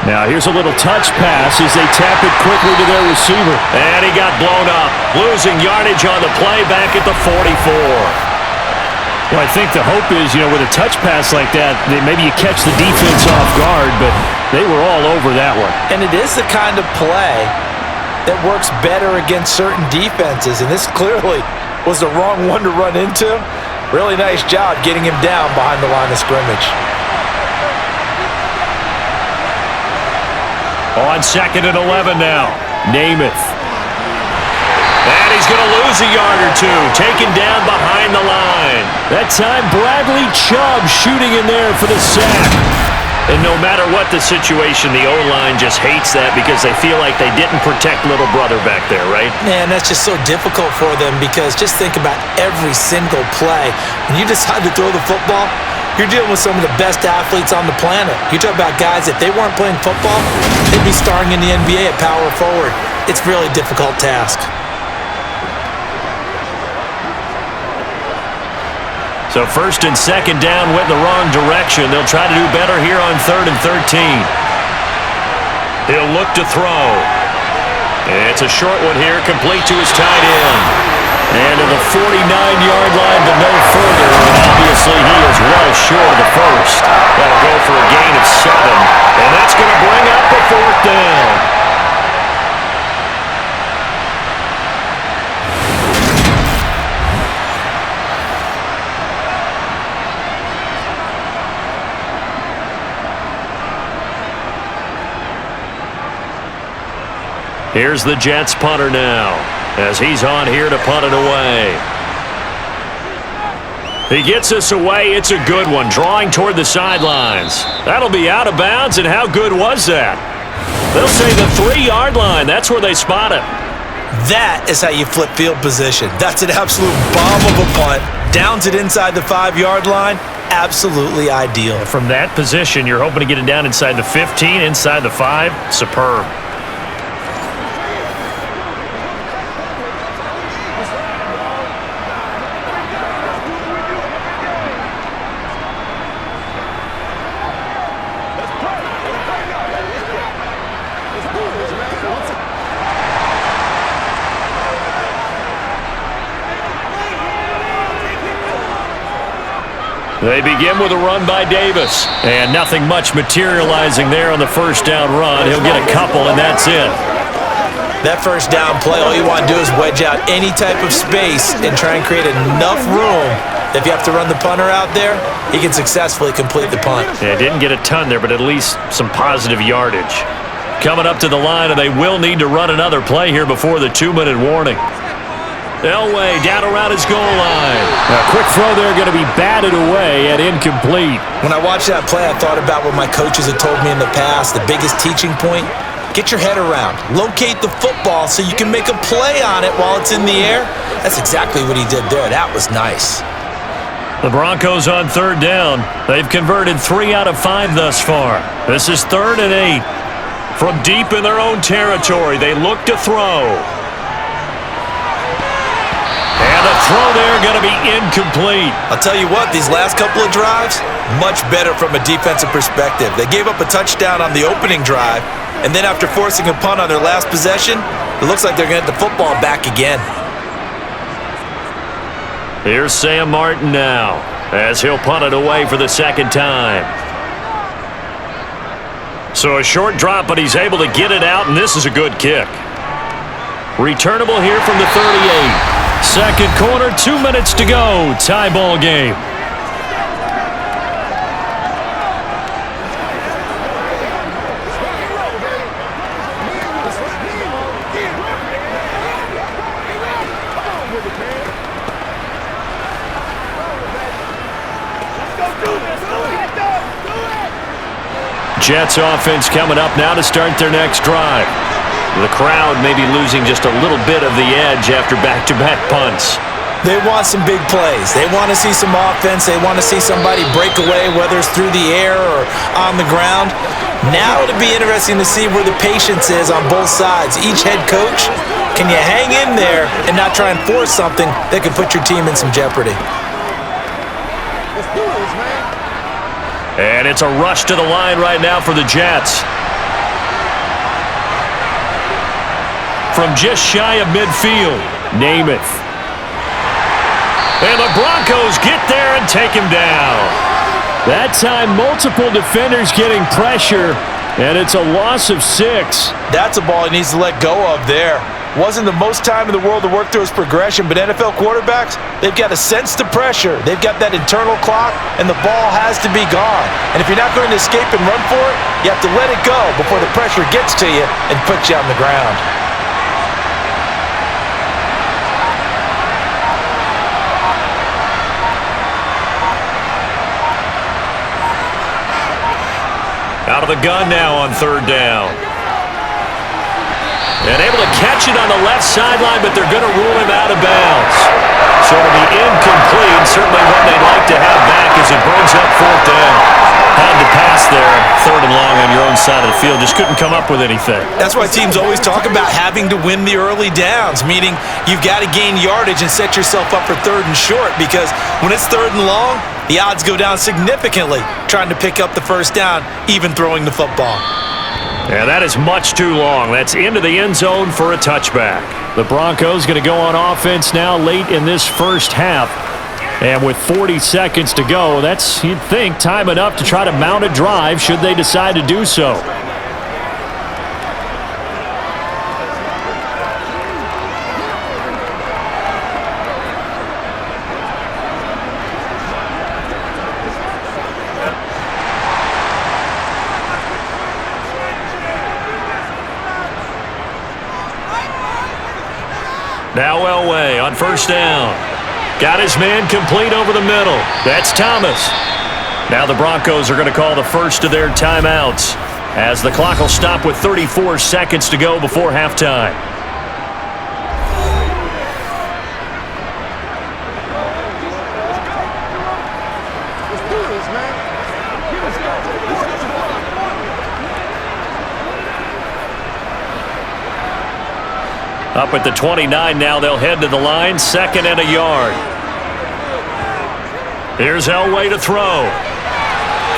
Now here's a little touch pass as they tap it quickly to their receiver. And he got blown up. Losing yardage on the play back at the 44. Well, I think the hope is, with a touch pass like that, maybe you catch the defense off guard, but they were all over that one. And it is the kind of play that works better against certain defenses, and this clearly was the wrong one to run into. Really nice job getting him down behind the line of scrimmage. On 2nd and 11 now, Namath. And he's going to lose a yard or two, taken down behind the line. That time, Bradley Chubb shooting in there for the sack. And no matter what the situation, the O-line just hates that because they feel like they didn't protect little brother back there, right? Man, that's just so difficult for them because just think about every single play. When you decide to throw the football, you're dealing with some of the best athletes on the planet. You talk about guys, if they weren't playing football, they'd be starring in the NBA at power forward. It's a really difficult task. So 1st and 2nd down went in the wrong direction. They'll try to do better here on 3rd and 13. He'll look to throw. It's a short one here, complete to his tight end. And to the 49-yard line, but no further. And obviously he is well short of the first. That'll go for a gain of 7. And that's going to bring up a 4th down. Here's the Jets punter now, as he's on here to punt it away. He gets us away. It's a good one, drawing toward the sidelines. That'll be out of bounds, and how good was that? They'll say the 3-yard line. That's where they spot it. That is how you flip field position. That's an absolute bomb of a punt. Downs it inside the 5-yard line. Absolutely ideal. From that position, you're hoping to get it down inside the 15, inside the 5. Superb. They begin with a run by Davis. And nothing much materializing there on the 1st down run. He'll get a couple, and that's it. That 1st down play, all you want to do is wedge out any type of space and try and create enough room. If you have to run the punter out there, he can successfully complete the punt. Yeah, didn't get a ton there, but at least some positive yardage. Coming up to the line, and they will need to run another play here before the 2-minute warning. Elway down around his goal line. A quick throw there going to be batted away and incomplete. When I watched that play, I thought about what my coaches had told me in the past. The biggest teaching point, get your head around. Locate the football so you can make a play on it while it's in the air. That's exactly what he did there. That was nice. The Broncos on 3rd down. They've converted 3 out of 5 thus far. This is 3rd and 8. From deep in their own territory, they look to throw. And the throw there going to be incomplete. I'll tell you what, these last couple of drives, much better from a defensive perspective. They gave up a touchdown on the opening drive, and then after forcing a punt on their last possession, it looks like they're going to get the football back again. Here's Sam Martin now, as he'll punt it away for the 2nd time. So a short drop, but he's able to get it out, and this is a good kick. Returnable here from the 38. 2nd quarter, 2 minutes to go. Tie ball game. Jets offense coming up now to start their next drive. The crowd may be losing just a little bit of the edge after back-to-back punts. They want some big plays. They want to see some offense. They want to see somebody break away, whether it's through the air or on the ground. Now it'll be interesting to see where the patience is on both sides. Each head coach, can you hang in there and not try and force something that could put your team in some jeopardy? And it's a rush to the line right now for the Jets. From just shy of midfield, Namath. And the Broncos get there and take him down. That time, multiple defenders getting pressure, and it's a loss of 6. That's a ball he needs to let go of there. Wasn't the most time in the world to work through his progression, but NFL quarterbacks, they've got to sense the pressure. They've got that internal clock, and the ball has to be gone. And if you're not going to escape and run for it, you have to let it go before the pressure gets to you and puts you on the ground. Out of the gun now on 3rd down. And able to catch it on the left sideline, but they're going to rule him out of bounds. So it'll be incomplete, and certainly what they'd like to have back as it brings up 4th down. Had to pass there, 3rd and long on your own side of the field. Just couldn't come up with anything. That's why teams always talk about having to win the early downs, meaning you've got to gain yardage and set yourself up for 3rd and short, because when it's 3rd and long, the odds go down significantly trying to pick up the 1st down, even throwing the football. Yeah, that is much too long. That's into the end zone for a touchback. The Broncos going to go on offense now late in this first half. And with 40 seconds to go, that's, you'd think, time enough to try to mount a drive should they decide to do so. Now Elway on 1st down. Got his man complete over the middle. That's Thomas. Now the Broncos are going to call the first of their timeouts as the clock will stop with 34 seconds to go before halftime. Let's do this, man. Let's go. Up at the 29 now, they'll head to the line, 2nd and a yard. Here's Elway to throw.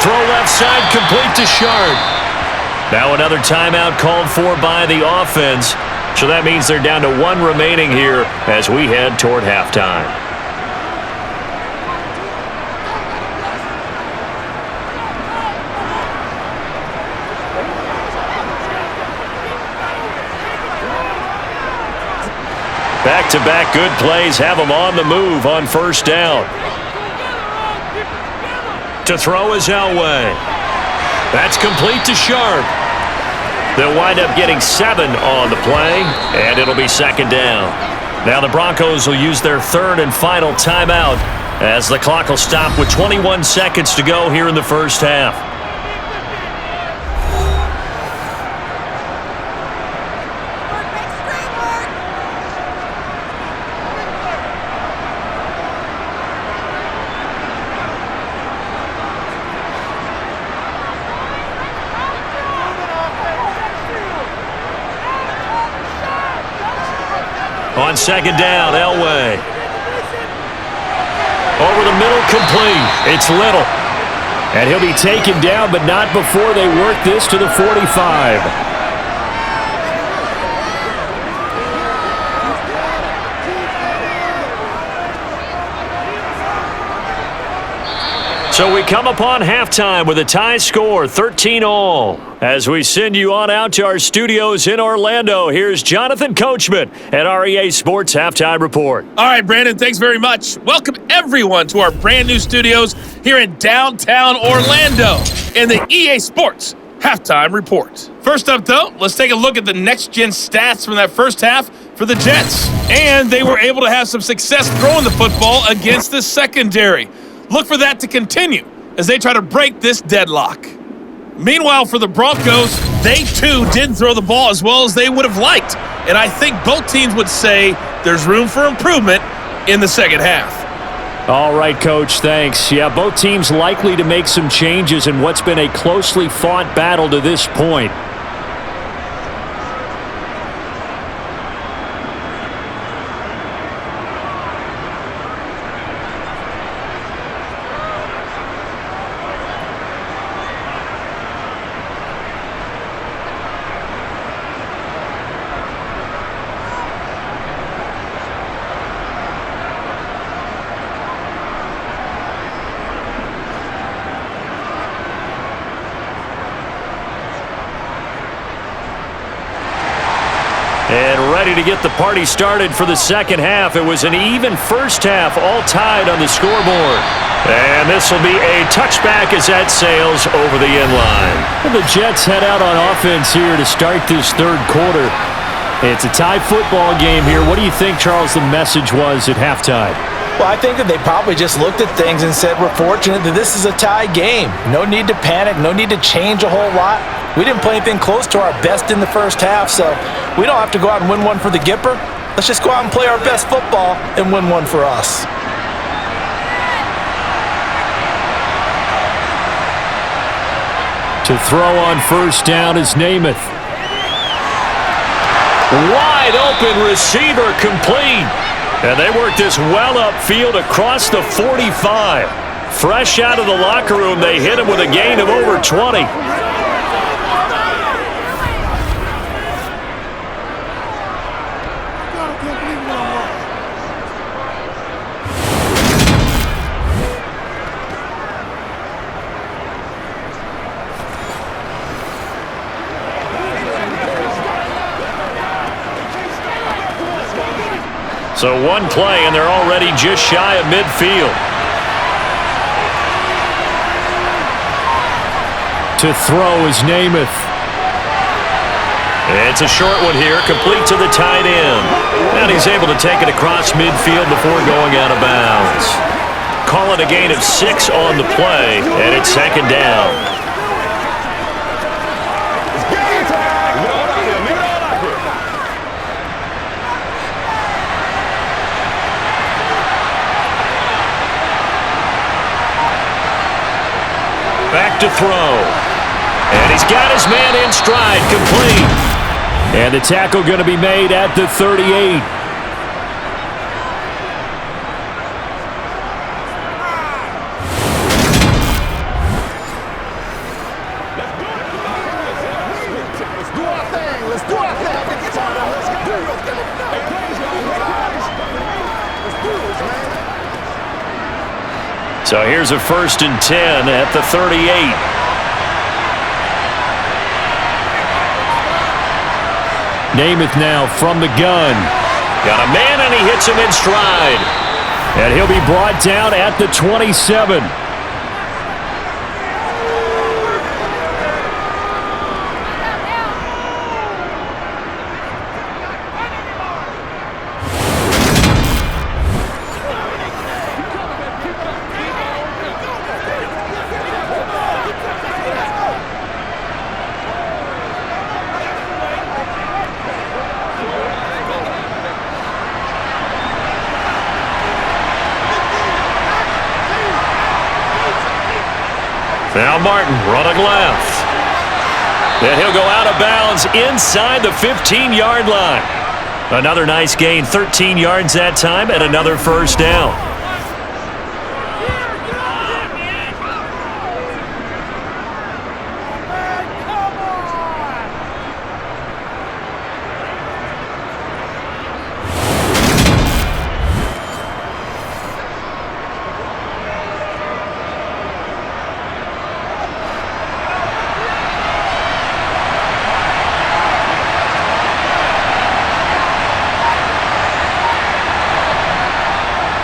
Throw left side, complete to Sharp. Now another timeout called for by the offense. So that means they're down to 1 remaining here as we head toward halftime. Back-to-back good plays have them on the move on 1st down. To throw is Elway. That's complete to Sharp. They'll wind up getting 7 on the play, and it'll be 2nd down. Now the Broncos will use their 3rd and final timeout as the clock will stop with 21 seconds to go here in the first half. On 2nd down, Elway. Over the middle, complete. It's Little. And he'll be taken down, but not before they work this to the 45. So we come upon halftime with a tie score, 13-all. As we send you on out to our studios in Orlando, here's Jonathan Coachman at REA Sports Halftime Report. All right, Brandon, thanks very much. Welcome, everyone, to our brand new studios here in downtown Orlando in the EA Sports Halftime Report. First up, though, let's take a look at the next-gen stats from that first half for the Jets. And they were able to have some success throwing the football against the secondary. Look for that to continue as they try to break this deadlock. Meanwhile, for the Broncos, they too didn't throw the ball as well as they would have liked. And I think both teams would say there's room for improvement in the second half. All right, Coach, thanks. Yeah, both teams likely to make some changes in what's been a closely fought battle to this point. And ready to get the party started for the second half. It was an even first half, all tied on the scoreboard. And this will be a touchback as that sails over the end line. Well, the Jets head out on offense here to start this third quarter. It's a tie football game here. What do you think, Charles, the message was at halftime? Well, I think that they probably just looked at things and said, we're fortunate that this is a tie game. No need to panic, no need to change a whole lot. We didn't play anything close to our best in the first half, so we don't have to go out and win one for the Gipper. Let's just go out and play our best football and win one for us. To throw on first down is Namath. Wide open receiver complete. And they work this well upfield across the 45. Fresh out of the locker room, they hit him with a gain of over 20. So one play, and they're already just shy of midfield. To throw is Namath. It's a short one here, complete to the tight end. And he's able to take it across midfield before going out of bounds. Call it a gain of 6 on the play, and it's second down. Back to throw. And he's got his man in stride, complete. And the tackle going to be made at the 38. Let's do our thing. Let's do our thing. Let's do your thing. Let's do this, man. So here's a 1st and 10 at the 38. Namath now from the gun. Got a man, and he hits him in stride. And he'll be brought down at the 27. Now Martin running left. And he'll go out of bounds inside the 15-yard line. Another nice gain, 13 yards that time, and another first down.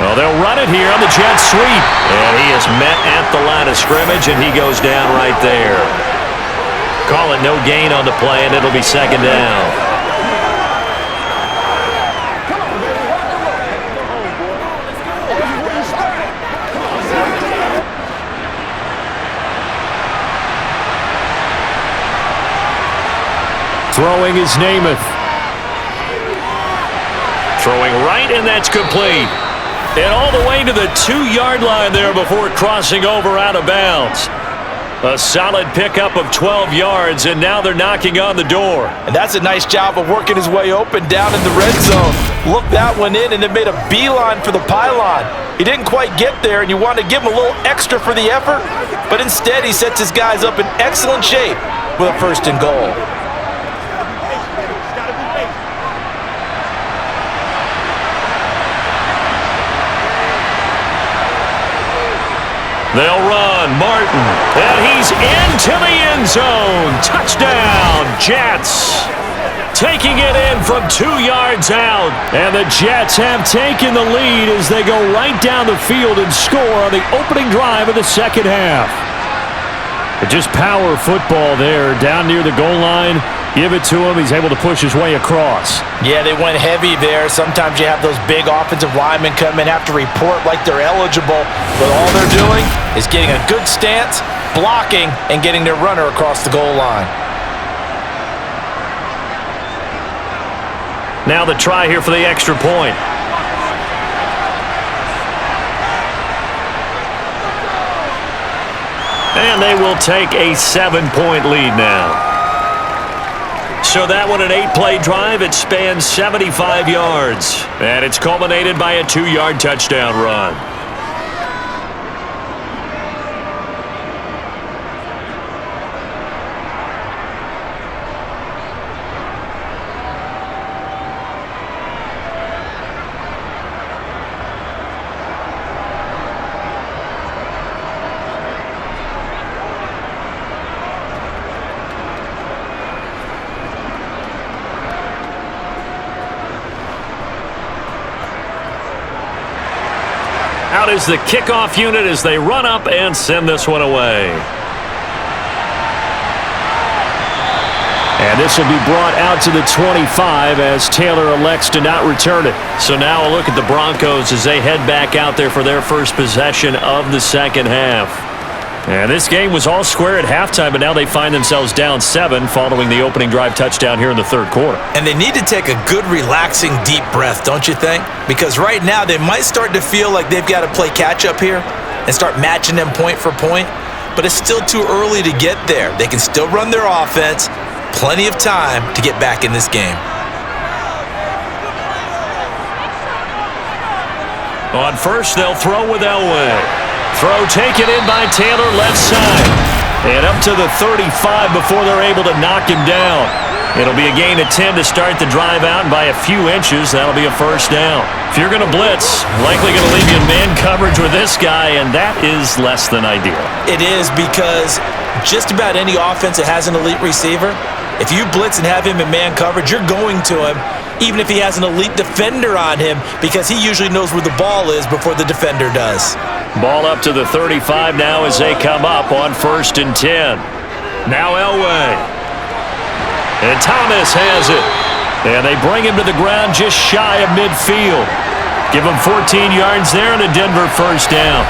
Well, they'll run it here on the jet sweep. And he is met at the line of scrimmage, and he goes down right there. Call it no gain on the play, and it'll be second down. Throwing is Namath. Throwing right, and that's complete. And all the way to the 2-yard line there before crossing over out of bounds. A solid pickup of 12 yards, and now they're knocking on the door. And that's a nice job of working his way open down in the red zone. Looked that one in, and it made a beeline for the pylon. He didn't quite get there, and you wanted to give him a little extra for the effort, but instead he sets his guys up in excellent shape with a 1st and goal. They'll run. Martin. And he's into the end zone. Touchdown, Jets. taking it in from 2 yards out. And the Jets have taken the lead as they go right down the field and score on the opening drive of the second half. Just power football there down near the goal line. Give it to him. He's able to push his way across. Yeah, they went heavy there. Sometimes you have those big offensive linemen come in, have to report like they're eligible. But all they're doing is getting a good stance, blocking, and getting their runner across the goal line. Now the try here for the extra point. And they will take a 7-point lead now. So that one, an 8-play drive. It spans 75 yards. And it's culminated by a 2-yard touchdown run. Out is the kickoff unit as they run up and send this one away. And this will be brought out to the 25 as Taylor elects to not return it. So now a look at the Broncos as they head back out there for their first possession of the second half. And this game was all square at halftime, but now they find themselves down 7 following the opening drive touchdown here in the third quarter. And they need to take a good, relaxing, deep breath, don't you think? Because right now they might start to feel like they've got to play catch-up here and start matching them point for point. But it's still too early to get there. They can still run their offense. Plenty of time to get back in this game. On first, they'll throw with Elway. Throw taken in by Taylor, left side. And up to the 35 before they're able to knock him down. It'll be a gain of 10 to start the drive out, and by a few inches, that'll be a first down. If you're going to blitz, likely going to leave you in man coverage with this guy, and that is less than ideal. It is, because just about any offense that has an elite receiver, if you blitz and have him in man coverage, you're going to him, even if he has an elite defender on him, because he usually knows where the ball is before the defender does. Ball up to the 35 now as they come up on 1st and 10. Now Elway. And Thomas has it. And they bring him to the ground just shy of midfield. Give him 14 yards there and a Denver first down.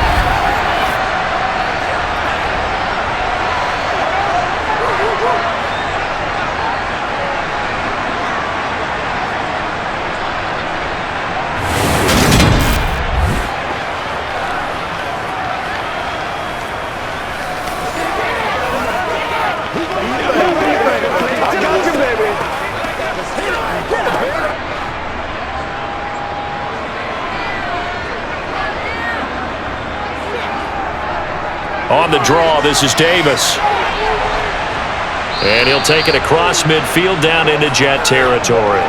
On the draw, this is Davis. And he'll take it across midfield down into Jet territory.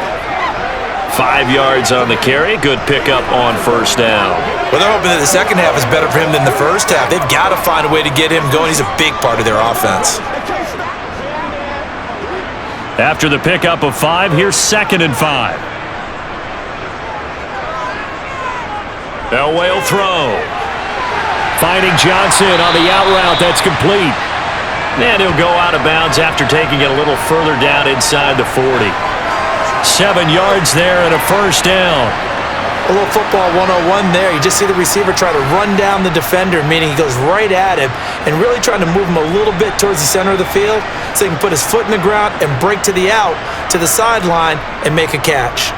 5 yards on the carry. Good pickup on first down. Well, they're hoping that the second half is better for him than the first half. They've got to find a way to get him going. He's a big part of their offense. After the pickup of 5, here's 2nd and 5. Elway will throw. Finding Johnson on the out route. That's complete. And he'll go out of bounds after taking it a little further down inside the 40. 7 yards there and a first down. A little football 101 there. You just see the receiver try to run down the defender, meaning he goes right at him and really trying to move him a little bit towards the center of the field so he can put his foot in the ground and break to the out, to the sideline, and make a catch.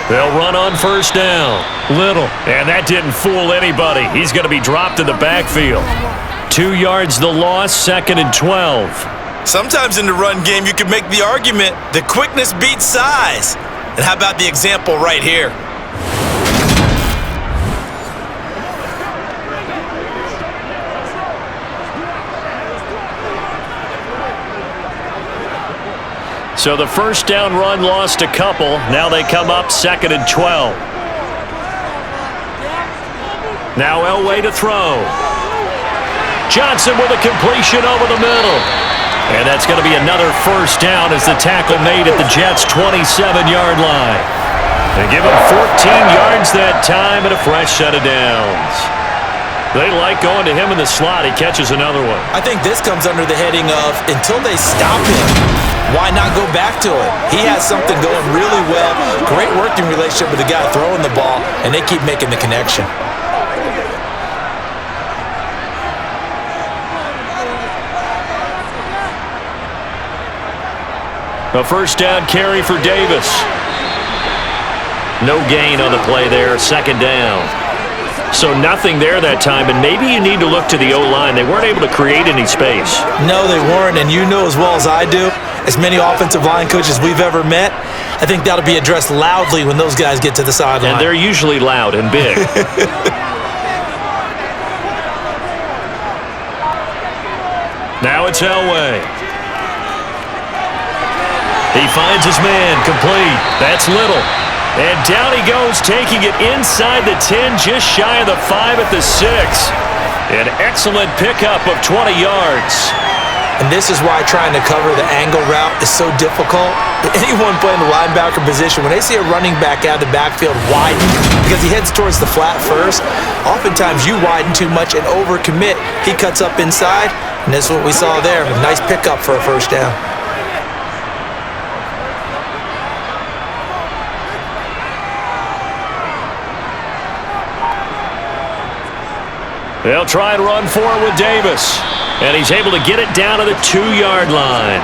They'll run on first down. Little. And that didn't fool anybody. He's going to be dropped in the backfield. 2 yards the loss, 2nd and 12. Sometimes in the run game, you can make the argument that quickness beats size. And how about the example right here? So the first down run lost a couple. Now they come up 2nd and 12. Now Elway to throw. Johnson with a completion over the middle. And that's going to be another first down as the tackle made at the Jets' 27-yard line. They give him 14 yards that time and a fresh set of downs. They like going to him in the slot. He catches another one. I think this comes under the heading of until they stop him, why not go back to it? He has something going really well. Great working relationship with the guy throwing the ball, and they keep making the connection. A first down carry for Davis. No gain on the play there, second down. So nothing there that time, and maybe you need to look to the O-line. They weren't able to create any space. No, they weren't, and you know as well as I do, as many offensive line coaches we've ever met, I think that'll be addressed loudly when those guys get to the sideline. And they're usually loud and big. Now it's Elway. He finds his man, complete. That's Little. And down he goes, taking it inside the 10, just shy of the 5 at the 6. An excellent pickup of 20 yards. And this is why trying to cover the angle route is so difficult. Anyone playing the linebacker position, when they see a running back out of the backfield widen, because he heads towards the flat first, oftentimes you widen too much and overcommit. He cuts up inside, and this is what we saw there. A nice pickup for a first down. They'll try and run for it with Davis. And he's able to get it down to the 2-yard line.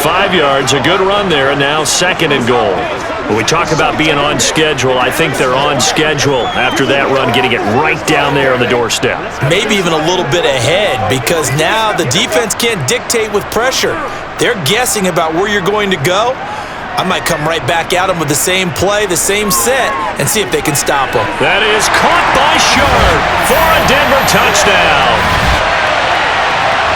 5 yards, a good run there, and now second and goal. When we talk about being on schedule, I think they're on schedule after that run, getting it right down there on the doorstep. Maybe even a little bit ahead, because now the defense can't dictate with pressure. They're guessing about where you're going to go. I might come right back at them with the same play, the same set, and see if they can stop them. That is caught by Shard for a Denver touchdown.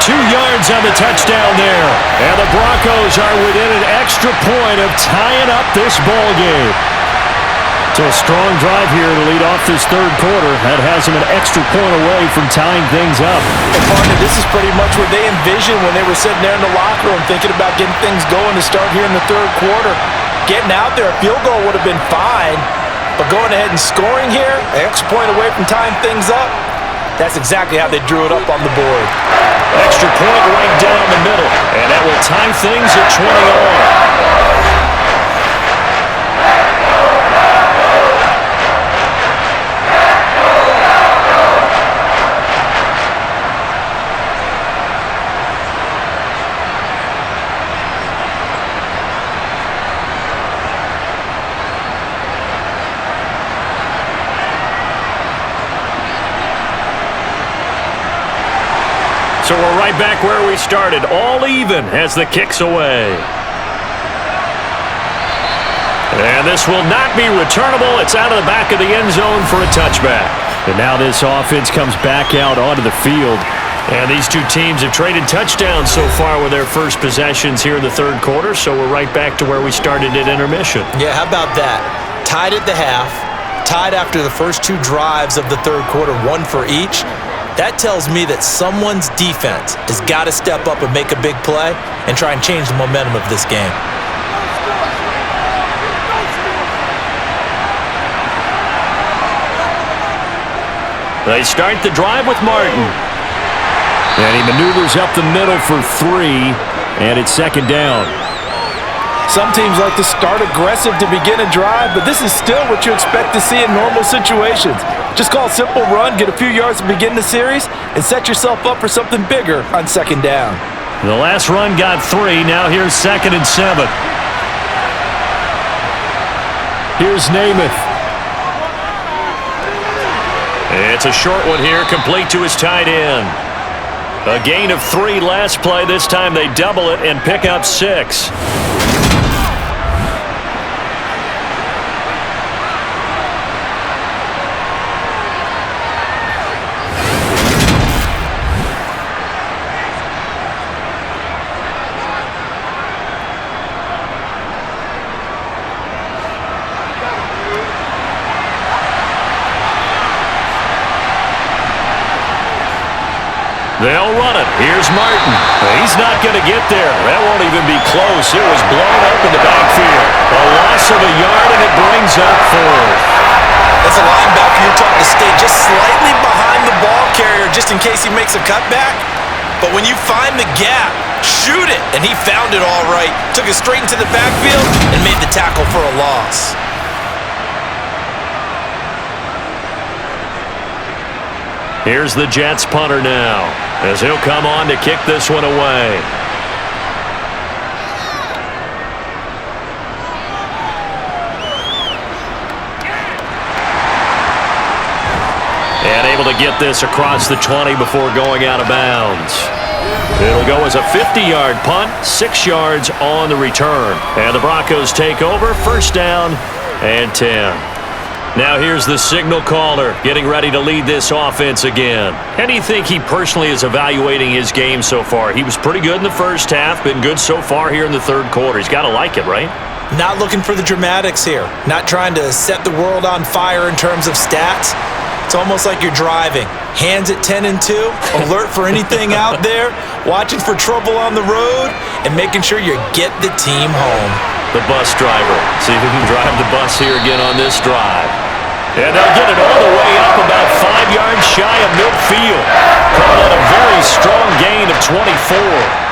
2 yards on the touchdown there. And the Broncos are within an extra point of tying up this ball game. So a strong drive here to lead off this third quarter. That has them an extra point away from tying things up. And partner, this is pretty much what they envisioned when they were sitting there in the locker room thinking about getting things going to start here in the third quarter. Getting out there, a field goal would have been fine, but going ahead and scoring here, an extra point away from tying things up, that's exactly how they drew it up on the board. Extra point right down the middle, and that will tie things at 20 all. So we're right back where we started, all even as the kick's away. And this will not be returnable. It's out of the back of the end zone for a touchback. And now this offense comes back out onto the field. And these two teams have traded touchdowns so far with their first possessions here in the third quarter, so we're right back to where we started at intermission. Yeah, how about that? Tied at the half, tied after the first two drives of the third quarter, one for each. That tells me that someone's defense has got to step up and make a big play and try and change the momentum of this game. They start the drive with Martin. And he maneuvers up the middle for 3, and it's second down. Some teams like to start aggressive to begin a drive, but this is still what you expect to see in normal situations. Just call a simple run, get a few yards to begin the series, and set yourself up for something bigger on second down. The last run got 3. Now here's 2nd and 7. Here's Namath. It's a short one here, complete to his tight end. A gain of 3 last play. This time they double it and pick up 6. They'll run it. Here's Martin. He's not going to get there. That won't even be close. It was blown up in the backfield. A loss of a yard, and it brings up 4th. As a linebacker, you're taught to stay just slightly behind the ball carrier just in case he makes a cutback. But when you find the gap, shoot it. And he found it all right. Took it straight into the backfield and made the tackle for a loss. Here's the Jets punter now, as he'll come on to kick this one away. And able to get this across the 20 before going out of bounds. It'll go as a 50-yard punt, 6 yards on the return. And the Broncos take over, 1st down and 10. Now here's the signal caller getting ready to lead this offense again. How do you think he personally is evaluating his game so far? He was pretty good in the first half, been good so far here in the 3rd quarter. He's got to like it, right? Not looking for the dramatics here. Not trying to set the world on fire in terms of stats. It's almost like you're driving. Hands at 10 and 2, alert for anything out there, watching for trouble on the road, and making sure you get the team home. The bus driver. See who can drive the bus here again on this drive. And they'll get it all the way up about 5 yards shy of midfield. Call it a very strong gain of 24.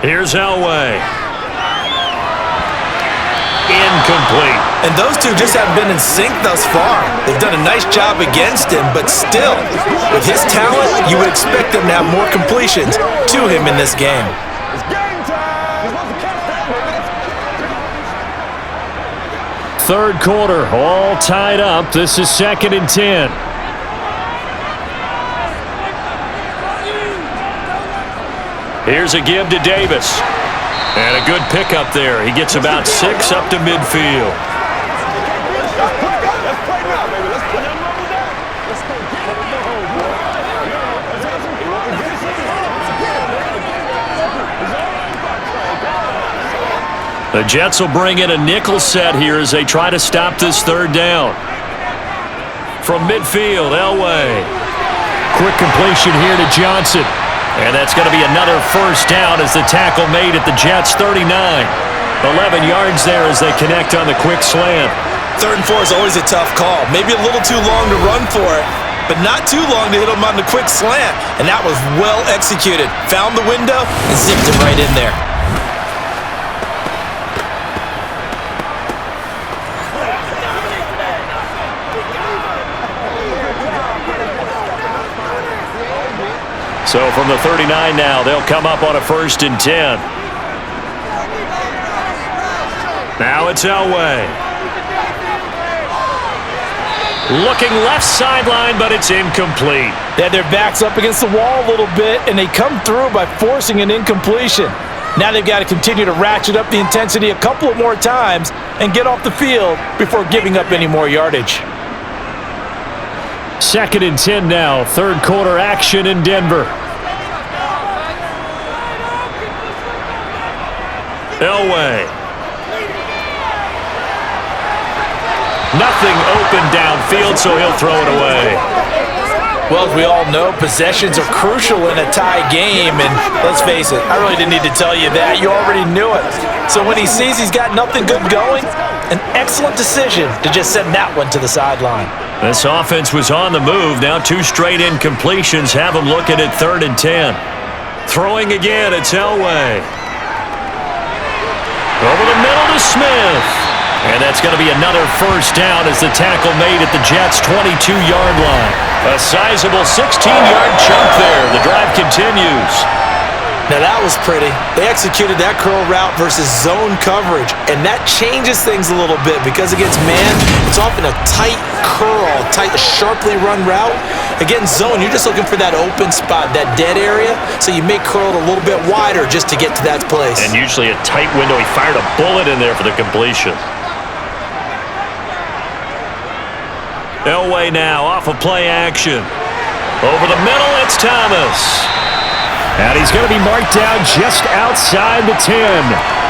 Here's Elway. Incomplete. And those two just haven't been in sync thus far. They've done a nice job against him, but still, with his talent, you would expect them to have more completions to him in this game. It's game time. He's supposed to catch that, baby. 3rd quarter, all tied up. This is 2nd and 10. Here's a give to Davis. And a good pickup there. He gets about 6 up to midfield. Let's play now, baby. Let's play. Let's go get it. The Jets will bring in a nickel set here as they try to stop this 3rd down. From midfield, Elway. Quick completion here to Johnson. And that's going to be another 1st down as the tackle made at the Jets' 39. 11 yards there as they connect on the quick slant. 3rd and 4 is always a tough call. Maybe a little too long to run for it, but not too long to hit him on the quick slant. And that was well executed. Found the window and zipped him right in there. So from the 39 now, they'll come up on a 1st and 10. Now it's Elway. Looking left sideline, but it's incomplete. They had their backs up against the wall a little bit, and they come through by forcing an incompletion. Now they've got to continue to ratchet up the intensity a couple of more times and get off the field before giving up any more yardage. 2nd and 10 now. 3rd quarter action in Denver. Elway. Nothing open downfield, so he'll throw it away. Well, as we all know, possessions are crucial in a tie game, and let's face it, I really didn't need to tell you that. You already knew it. So when he sees he's got nothing good going, an excellent decision to just send that one to the sideline. This offense was on the move. Now 2 straight incompletions have them looking at 3rd and 10. Throwing again, it's Elway. Over the middle to Smith. And that's going to be another 1st down as the tackle made at the Jets' 22-yard line. A sizable 16-yard chunk there. The drive continues. Now that was pretty. They executed that curl route versus zone coverage, and that changes things a little bit because against man, it's often a tight curl, tight, sharply run route. Against zone, you're just looking for that open spot, that dead area, so you make curl a little bit wider just to get to that place. And usually a tight window. He fired a bullet in there for the completion. Elway now off of play action. Over the middle, it's Thomas. And he's going to be marked down just outside the 10.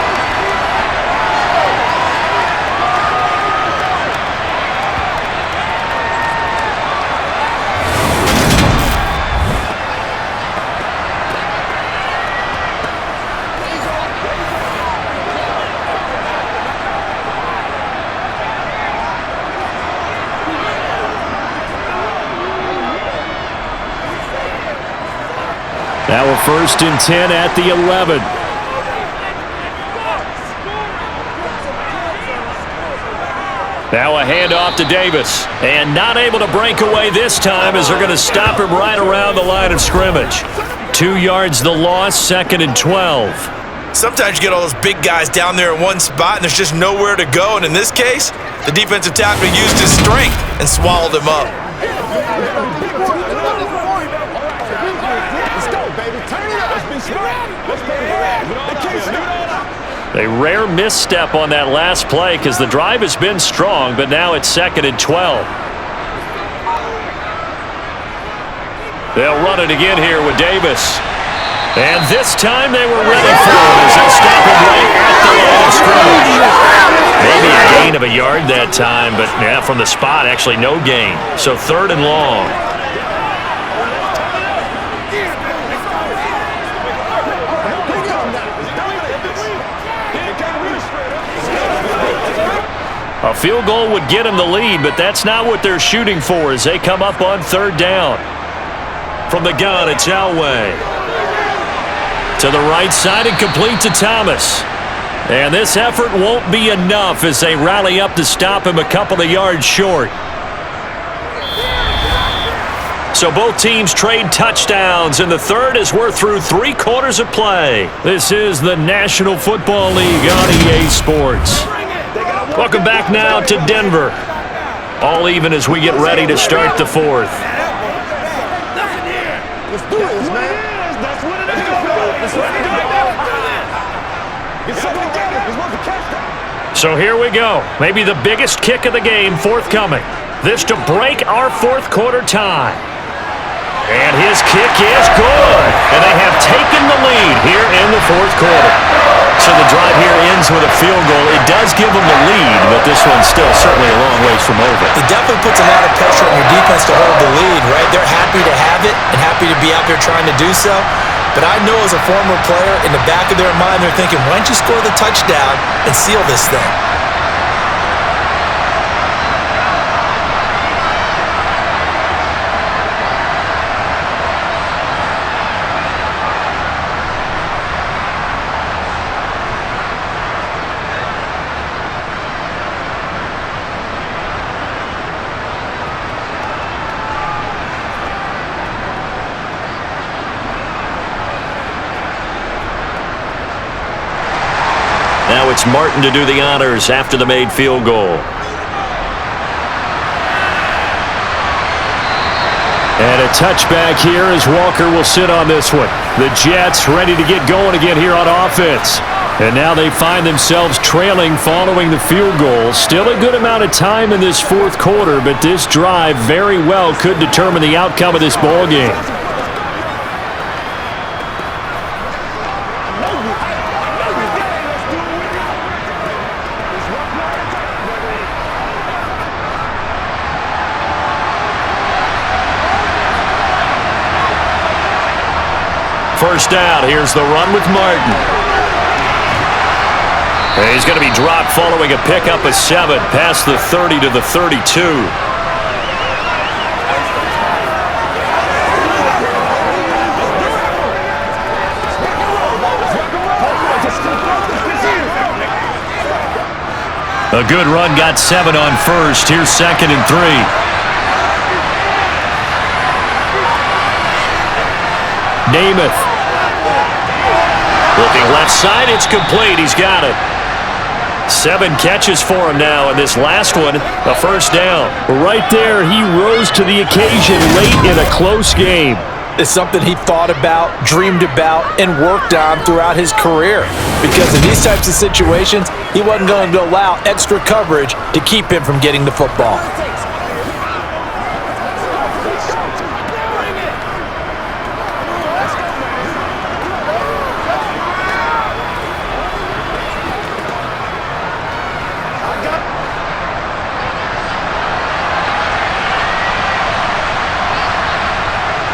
Now a 1st and 10 at the 11. Now a handoff to Davis. And not able to break away this time as they're going to stop him right around the line of scrimmage. 2 yards the loss, 2nd and 12. Sometimes you get all those big guys down there in one spot and there's just nowhere to go. And in this case, the defensive tackle used his strength and swallowed him up. A rare misstep on that last play because the drive has been strong, but now it's 2nd and 12. They'll run it again here with Davis. And this time they were ready for it as they stop him right at the line of scrimmage. Maybe a gain of a yard that time, but yeah, from the spot, actually no gain. So 3rd and long. A field goal would get them the lead, but that's not what they're shooting for as they come up on 3rd down. From the gun, it's Elway. To the right side and complete to Thomas. And this effort won't be enough as they rally up to stop him a couple of yards short. So both teams trade touchdowns in the 3rd as we're through 3 quarters of play. This is the National Football League on EA Sports. Welcome back now to Denver. All even as we get ready to start the 4th. Let's do this, man. That's what it is. So here we go. Maybe the biggest kick of the game forthcoming. This to break our 4th quarter tie. And his kick is good. And they have taken the lead here in the 4th quarter. So the drive here ends with a field goal. It does give them the lead, but this one's still certainly a long ways from over. It definitely puts a lot of pressure on your defense to hold the lead, right? They're happy to have it and happy to be out there trying to do so. But I know as a former player, in the back of their mind, they're thinking, why don't you score the touchdown and seal this thing? Now it's Martin to do the honors after the made field goal. And a touchback here as Walker will sit on this one. The Jets ready to get going again here on offense. And now they find themselves trailing following the field goal. Still a good amount of time in this 4th quarter, but this drive very well could determine the outcome of this ball game. First down, here's the run with Martin. And he's going to be dropped following a pickup of 7 past the 30 to the 32. A good run, got 7 on first. Here's 2nd and 3. Namath. left side, it's complete. He's got it. 7 catches for him now, and this last one, a first down. Right there, he rose to the occasion late in a close game. It's something he thought about, dreamed about, and worked on throughout his career. Because in these types of situations, he wasn't going to allow extra coverage to keep him from getting the football.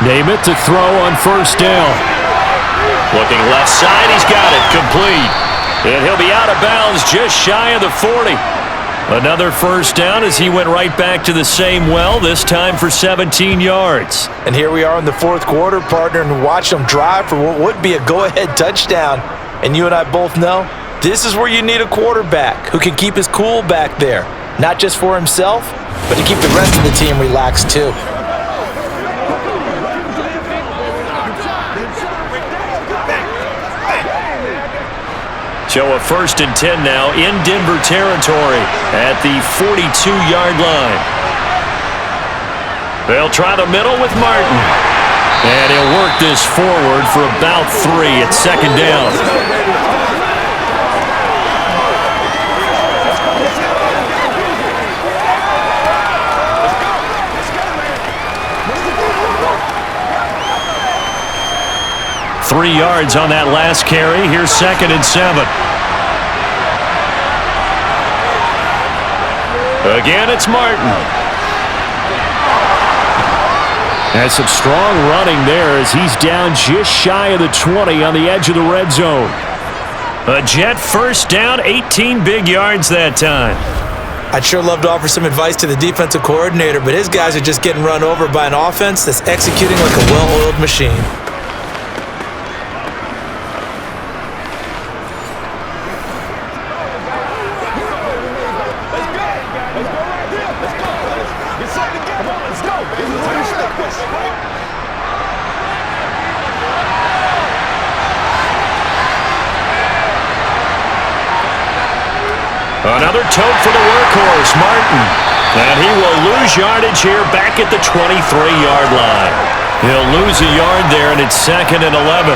Name it to throw on first down. Looking left side, he's got it, complete. And he'll be out of bounds just shy of the 40. Another first down as he went right back to the same well, this time for 17 yards. And here we are in the fourth quarter, partner, and watch them drive for what would be a go-ahead touchdown. And you and I both know this is where you need a quarterback who can keep his cool back there, not just for himself, but to keep the rest of the team relaxed too. So a 1st and 10 now in Denver territory at the 42-yard line. They'll try the middle with Martin. And he'll work this forward for about 3 at 2nd down. 3 yards on that last carry. Here's 2nd and 7. Again, it's Martin. And some strong running there as he's down just shy of the 20 on the edge of the red zone. A Jet first down, 18 big yards that time. I'd sure love to offer some advice to the defensive coordinator, but his guys are just getting run over by an offense that's executing like a well-oiled machine. Another tote for the workhorse, Martin. And he will lose yardage here back at the 23-yard line. He'll lose a yard there, and it's 2nd and 11.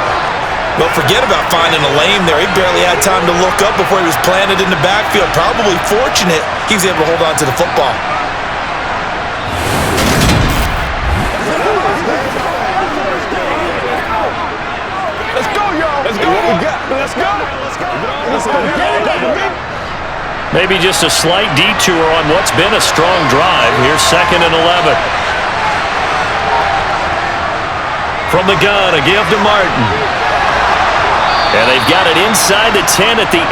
Well, forget about finding a lane there. He barely had time to look up before he was planted in the backfield. Probably fortunate he was able to hold on to the football. Let's go, y'all. Let's go. What we got? Let's go. Let's go. Maybe just a slight detour on what's been a strong drive. Here's 2nd and 11. From the gun, a give to Martin. And they've got it inside the 10 at the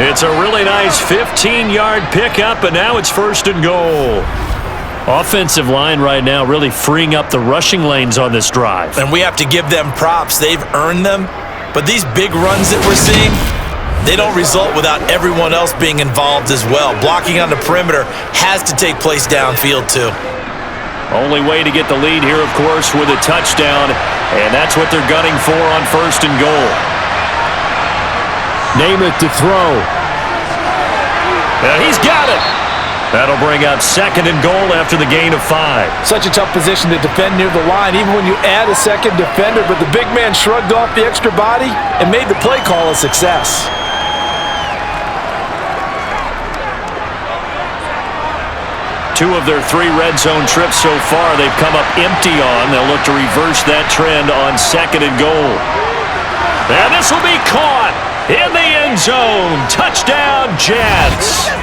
8. It's a really nice 15-yard pickup, and now it's 1st and goal. Offensive line right now really freeing up the rushing lanes on this drive. And we have to give them props. They've earned them. But these big runs that we're seeing, they don't result without everyone else being involved as well. Blocking on the perimeter has to take place downfield too. Only way to get the lead here, of course, with a touchdown, and that's what they're gunning for on 1st and goal. Name it to throw. And he's got it. That'll bring up 2nd and goal after the gain of 5. Such a tough position to defend near the line, even when you add a second defender, but the big man shrugged off the extra body and made the play call a success. Two of their 3 red zone trips so far, they've come up empty on. They'll look to reverse that trend on 2nd and goal. And this will be caught in the end zone. Touchdown, Jets.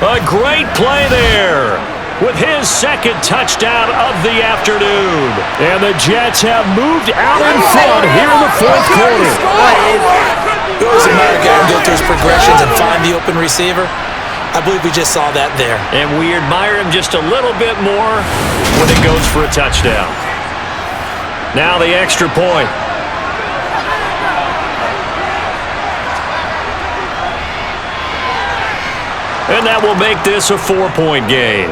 A great play there with his 2nd touchdown of the afternoon. And the Jets have moved out in front here in the 4th quarter. He always admire a guy who go through his progressions and find the open receiver. I believe we just saw that there. And we admire him just a little bit more when it goes for a touchdown. Now the extra point. And that will make this a 4-point game.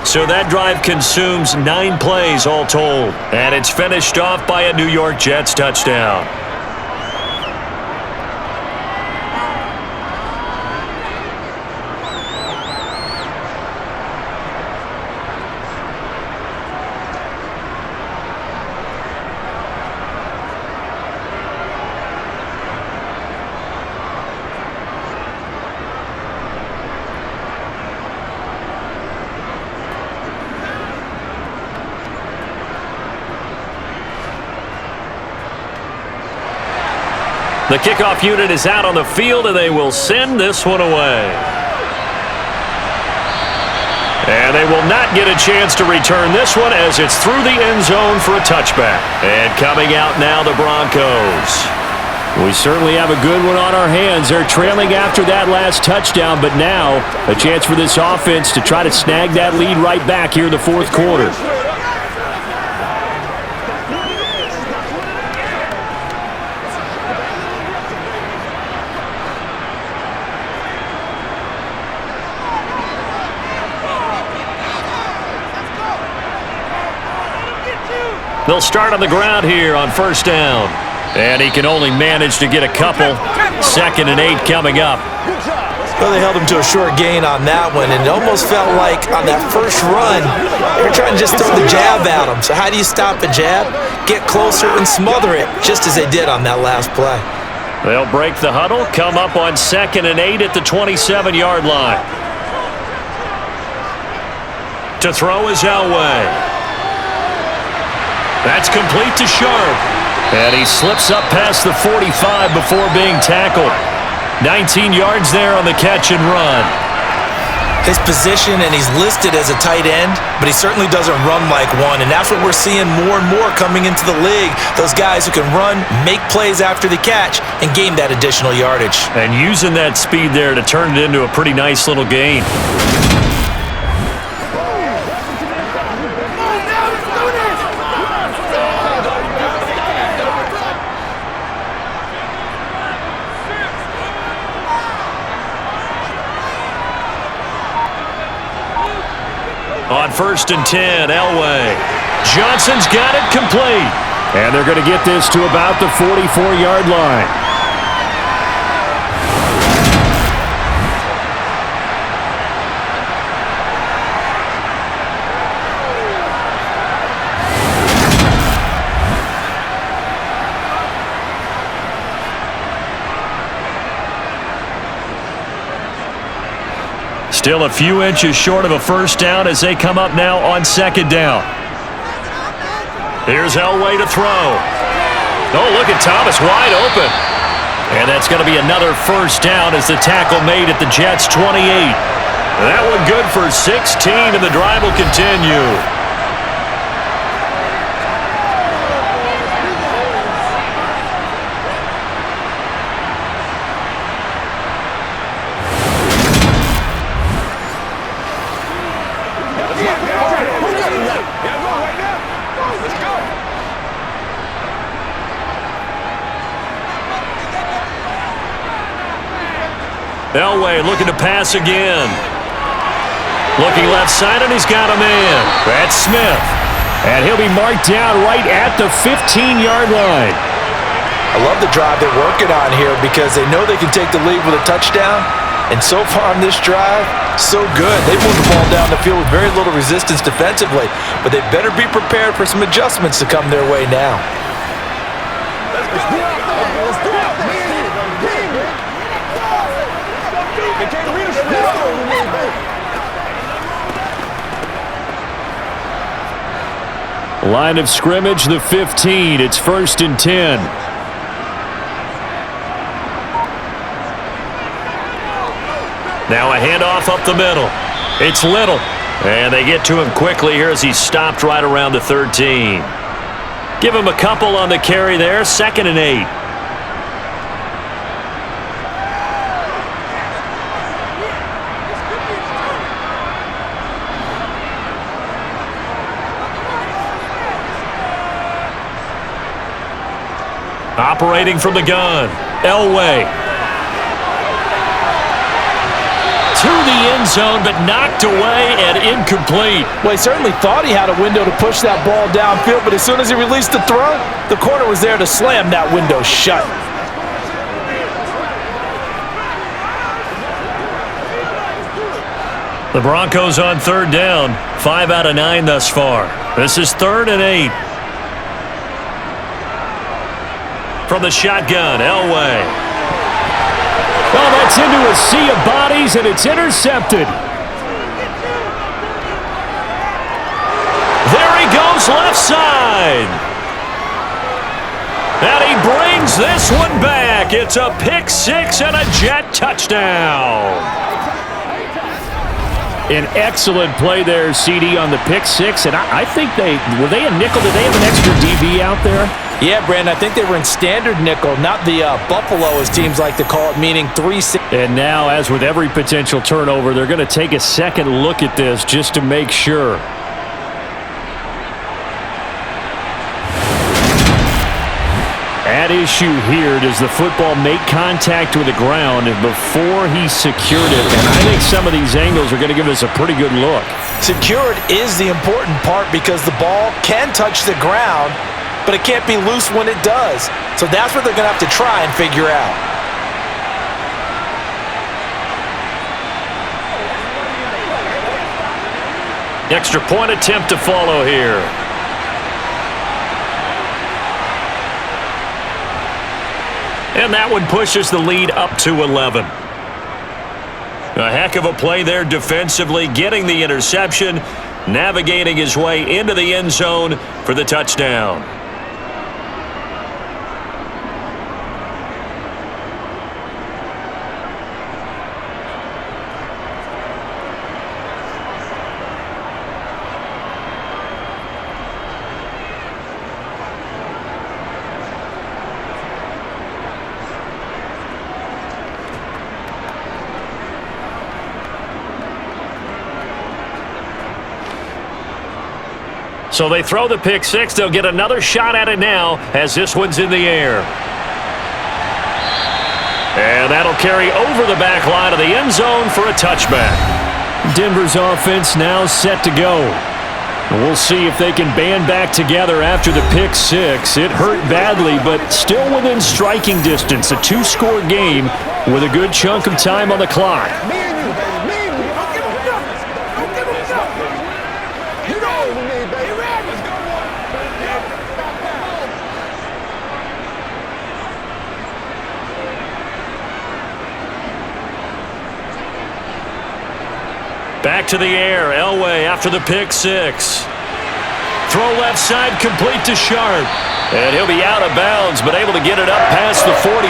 So that drive consumes 9 plays all told. And it's finished off by a New York Jets touchdown. The kickoff unit is out on the field, and they will send this one away. And they will not get a chance to return this one as it's through the end zone for a touchback. And coming out now, the Broncos. We certainly have a good one on our hands. They're trailing after that last touchdown, but now a chance for this offense to try to snag that lead right back here in the fourth quarter. They'll start on the ground here on first down. And he can only manage to get a couple. 2nd and 8 coming up. Well, they held him to a short gain on that one, and it almost felt like on that first run, they were trying to just throw the jab at him. So how do you stop a jab? Get closer and smother it, just as they did on that last play. They'll break the huddle, come up on 2nd and 8 at the 27-yard line. To throw is Elway. That's complete to Sharp. And he slips up past the 45 before being tackled. 19 yards there on the catch and run. His position, and he's listed as a tight end, but he certainly doesn't run like one, and that's what we're seeing more and more coming into the league. Those guys who can run, make plays after the catch, and gain that additional yardage. And using that speed there to turn it into a pretty nice little gain. On 1st and 10, Elway. Johnson's got it complete. And they're going to get this to about the 44-yard line. Still a few inches short of a first down as they come up now on 2nd down. Here's Elway to throw. Oh, look at Thomas wide open. And that's going to be another first down as the tackle made at the Jets' 28. That one good for 16, and the drive will continue. Elway looking to pass again. Looking left side, and he's got a man. That's Smith. And he'll be marked down right at the 15-yard line. I love the drive they're working on here because they know they can take the lead with a touchdown. And so far on this drive, so good. They moved the ball down the field with very little resistance defensively. But they better be prepared for some adjustments to come their way now. Line of scrimmage, the 15. It's 1st and 10. Now a handoff up the middle. It's Little. And they get to him quickly here as he's stopped right around the 13. Give him a couple on the carry there. 2nd and 8. Operating from the gun, Elway. To the end zone, but knocked away and incomplete. Well, he certainly thought he had a window to push that ball downfield, but as soon as he released the throw, the corner was there to slam that window shut. The Broncos on 3rd down, 5 out of 9 thus far. This is 3rd and 8. From the shotgun, Elway. Oh, that's into a sea of bodies, and it's intercepted. There he goes, left side. And he brings runs this one back. It's a pick six and a Jet touchdown. An excellent play there, CD, on the pick six. And I think were they a nickel? Did they have an extra DB out there? Yeah, Brandon, I think they were in standard nickel, not the Buffalo, as teams like to call it, meaning 3-6. And now, as with every potential turnover, they're going to take a second look at this just to make sure. At issue here, does the football make contact with the ground before he secured it? And I think some of these angles are going to give us a pretty good look. Secured is the important part because the ball can touch the ground, but it can't be loose when it does. So that's what they're going to have to try and figure out. Extra point attempt to follow here. And that one pushes the lead up to 11. A heck of a play there defensively, getting the interception, navigating his way into the end zone for the touchdown. So they throw the pick six. They'll get another shot at it now as this one's in the air. And that'll carry over the back line of the end zone for a touchback. Denver's offense now set to go. We'll see if they can band back together after the pick six. It hurt badly, but still within striking distance. A two-score game with a good chunk of time on the clock. Back to the air, Elway after the pick six. Throw left side, complete to Sharp. And he'll be out of bounds, but able to get it up past the 45.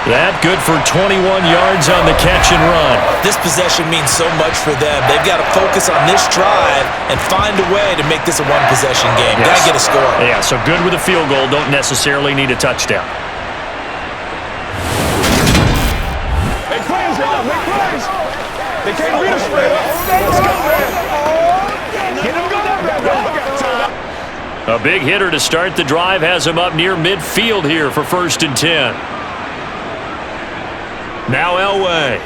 That good for 21 yards on the catch and run. This possession means so much for them. They've got to focus on this drive and find a way to make this a one-possession game. Yes. Got to get a score. Yeah, so good with a field goal. Don't necessarily need a touchdown. Make plays, y'all. Make plays. They can't read us straight up. Let's go, man. Get him going. A big hitter to start the drive has him up near midfield here for 1st and 10. Now Elway.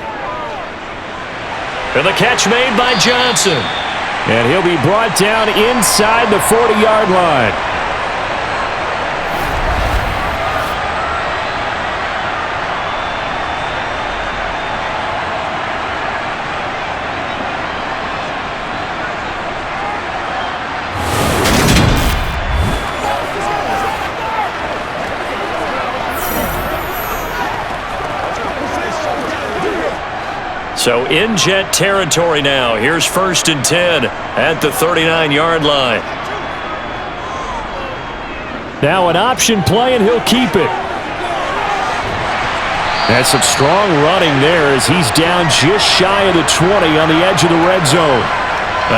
And the catch made by Johnson. And he'll be brought down inside the 40-yard line. So in Jet territory now. Here's 1st and 10 at the 39-yard line. Now an option play, and he'll keep it. That's some strong running there as he's down just shy of the 20 on the edge of the red zone.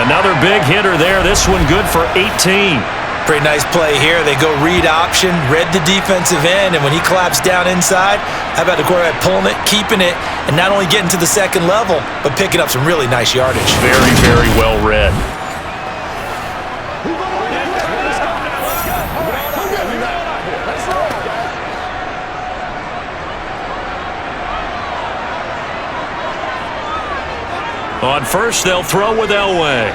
Another big hitter there. This one good for 18. Pretty nice play here. They go read option, read the defensive end, and when he collapsed down inside, how about the quarterback pulling it, keeping it, and not only getting to the second level, but picking up some really nice yardage. Very, very well read. On first, they'll throw with Elway.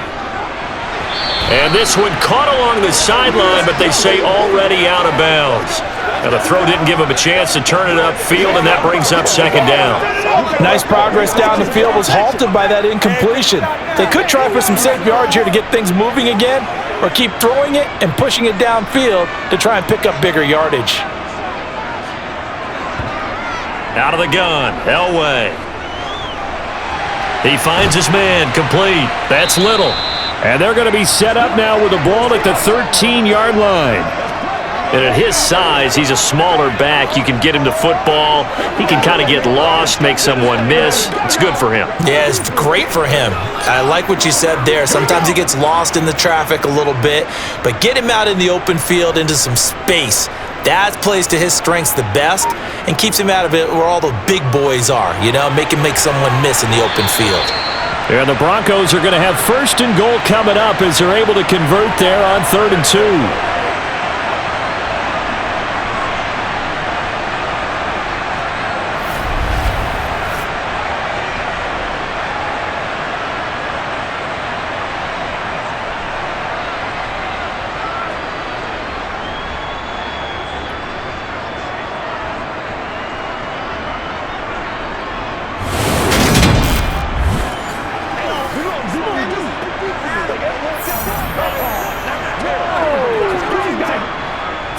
And this one caught along the sideline, but they say already out of bounds. Now the throw didn't give him a chance to turn it upfield, and that brings up 2nd down. Nice progress down the field was halted by that incompletion. They could try for some safe yards here to get things moving again, or keep throwing it and pushing it downfield to try and pick up bigger yardage. Out of the gun, Elway. He finds his man, complete. That's Little. And they're going to be set up now with the ball at the 13-yard line. And at his size, he's a smaller back. You can get him to football. He can kind of get lost, make someone miss. It's good for him. Yeah, it's great for him. I like what you said there. Sometimes he gets lost in the traffic a little bit, but get him out in the open field into some space. That plays to his strengths the best and keeps him out of it where all the big boys are, make him make someone miss in the open field. And the Broncos are going to have 1st and goal coming up as they're able to convert there on 3rd and 2.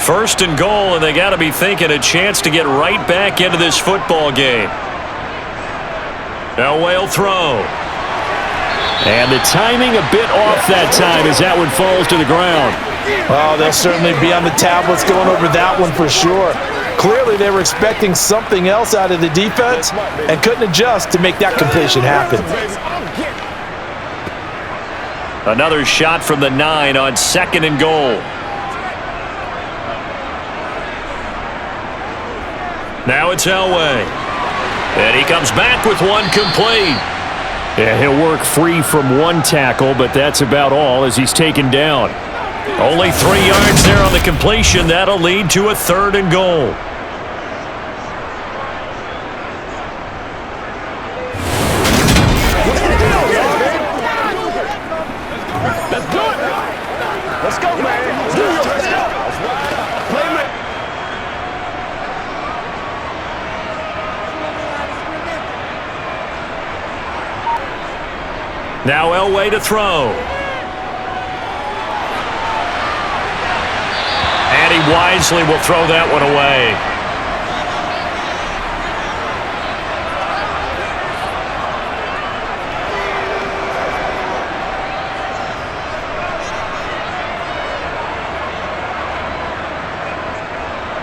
First and goal, and they got to be thinking a chance to get right back into this football game. Elway will throw. And the timing a bit off that time as that one falls to the ground. Oh, they'll certainly be on the tablets going over that one for sure. Clearly, they were expecting something else out of the defense and couldn't adjust to make that completion happen. Another shot from the 9 on 2nd and goal. Now it's Elway. And he comes back with one complete. Yeah, he'll work free from one tackle, but that's about all as he's taken down. Only 3 yards there on the completion. That'll lead to a 3rd and goal. Let's do it. Let's go, man. Let's go. Now Elway to throw. And he wisely will throw that one away.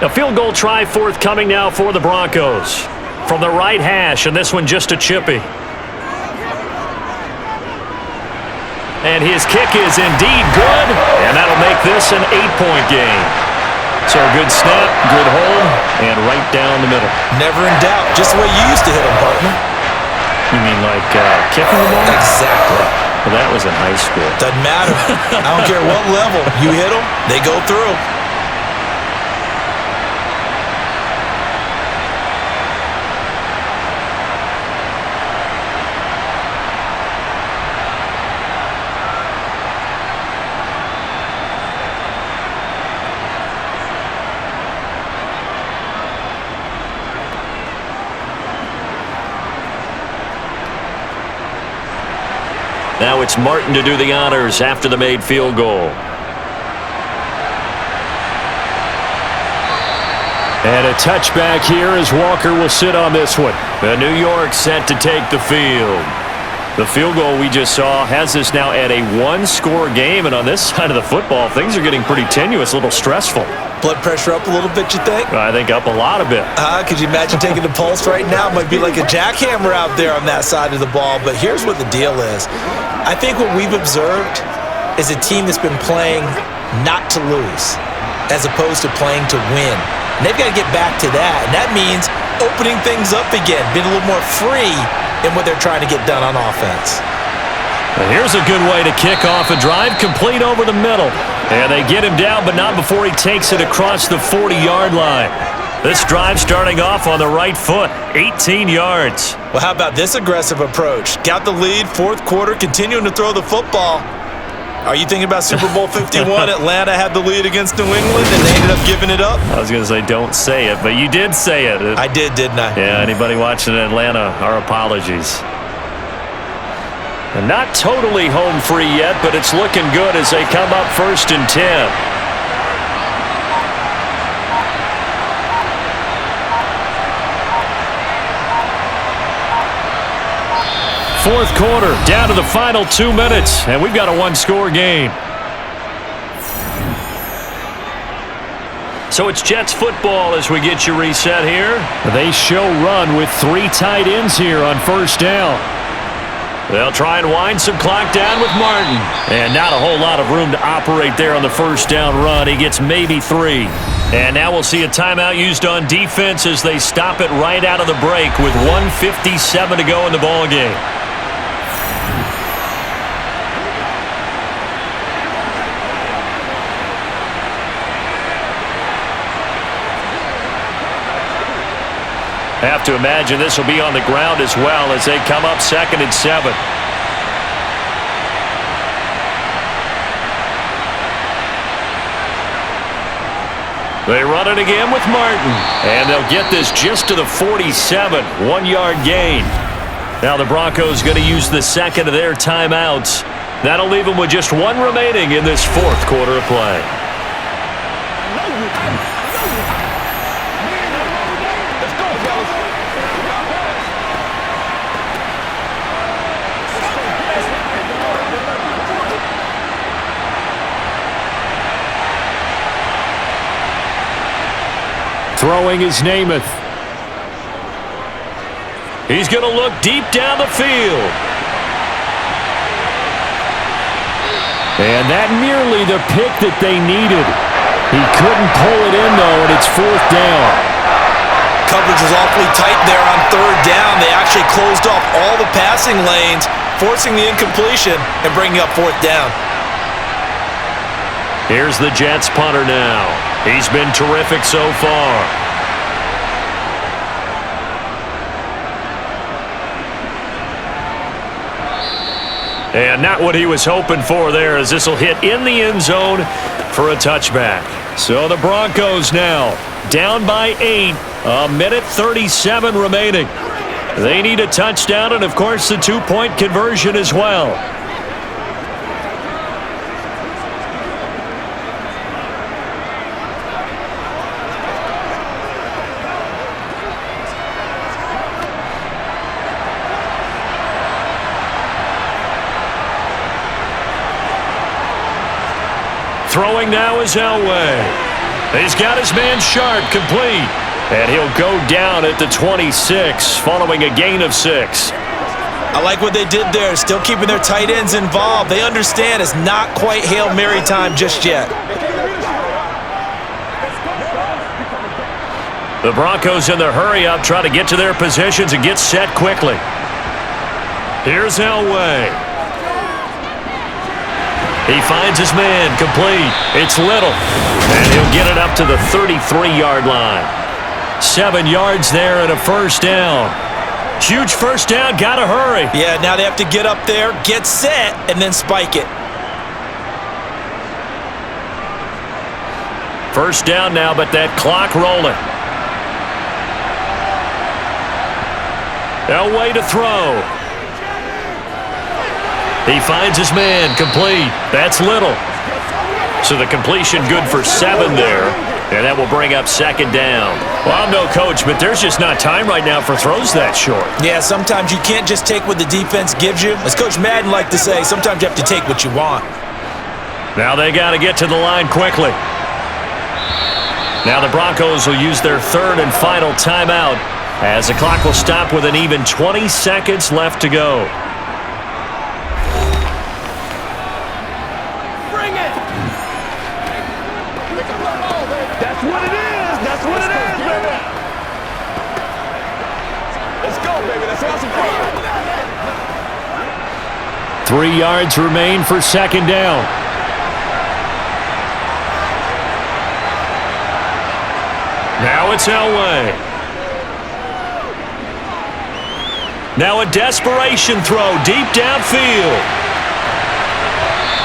A field goal try forthcoming now for the Broncos. From the right hash, and this one just a chippy. And his kick is indeed good, and that'll make this an 8-point game. So a good snap, good hold, and right down the middle. Never in doubt. Just the way you used to hit them, partner. You mean like kicking the ball? Exactly. Well, that was in high school. Doesn't matter. I don't care what level. You hit them, they go through. Now it's Martin to do the honors after the made field goal. And a touchback here as Walker will sit on this one. The New York set to take the field. The field goal we just saw has us now at a 1-score game, and on this side of the football, things are getting pretty tenuous, a little stressful. Blood pressure up a little bit, you think? I think up a lot a bit. Could you imagine taking the pulse right now? It might be like a jackhammer out there on that side of the ball, but here's what the deal is. I think what we've observed is a team that's been playing not to lose as opposed to playing to win. And they've got to get back to that, and that means opening things up again, being a little more free in what they're trying to get done on offense. And here's a good way to kick off a drive, complete over the middle. And they get him down, but not before he takes it across the 40-yard line. This drive starting off on the right foot, 18 yards. Well, how about this aggressive approach? Got the lead, 4th quarter, continuing to throw the football. Are you thinking about Super Bowl 51? Atlanta had the lead against New England, and they ended up giving it up? I was going to say don't say it, but you did say it. I did, didn't I? Yeah, anybody watching in Atlanta, our apologies. And not totally home free yet, but it's looking good as they come up 1st and 10. Fourth quarter, down to the final 2 minutes, and we've got a 1-score game. So it's Jets football as we get you reset here. They show run with 3 tight ends here on first down. They'll try and wind some clock down with Martin. And not a whole lot of room to operate there on the first down run. He gets maybe 3. And now we'll see a timeout used on defense as they stop it right out of the break with 1:57 to go in the ballgame. Have to imagine this will be on the ground as well as they come up 2nd and 7. They run it again with Martin. And they'll get this just to the 47. 1-yard gain. Now the Broncos going to use the second of their timeouts. That'll leave them with just 1 remaining in this 4th quarter of play. Throwing is Namath. He's going to look deep down the field. And that nearly the pick that they needed. He couldn't pull it in, though, and it's 4th down. Coverage was awfully tight there on 3rd down. They actually closed off all the passing lanes, forcing the incompletion and bringing up 4th down. Here's the Jets punter now. He's been terrific so far. And not what he was hoping for there, as this will hit in the end zone for a touchback. So the Broncos now down by 8, 1:37 remaining. They need a touchdown and, of course, the 2-point conversion as well. Throwing now is Elway. He's got his man Sharp complete. And he'll go down at the 26 following a gain of 6. I like what they did there, still keeping their tight ends involved. They understand it's not quite Hail Mary time just yet. The Broncos in the hurry-up try to get to their positions and get set quickly. Here's Elway. He finds his man complete. It's Little. And he'll get it up to the 33-yard line. 7 yards there and a first down. Huge first down. Got to hurry. Yeah, now they have to get up there, get set, and then spike it. First down now, but that clock rolling. Elway to throw. He finds his man complete. That's Little. So the completion good for 7 there. And that will bring up 2nd down. Well, I'm no coach, but there's just not time right now for throws that short. Yeah, sometimes you can't just take what the defense gives you. As Coach Madden liked to say, sometimes you have to take what you want. Now they got to get to the line quickly. Now the Broncos will use their 3rd and final timeout as the clock will stop with an even 20 seconds left to go. That's what it is. That's what it is, baby. Let's go, baby. Let's have some fun. 3 yards remain for 2nd down. Now it's Elway. Now a desperation throw deep downfield.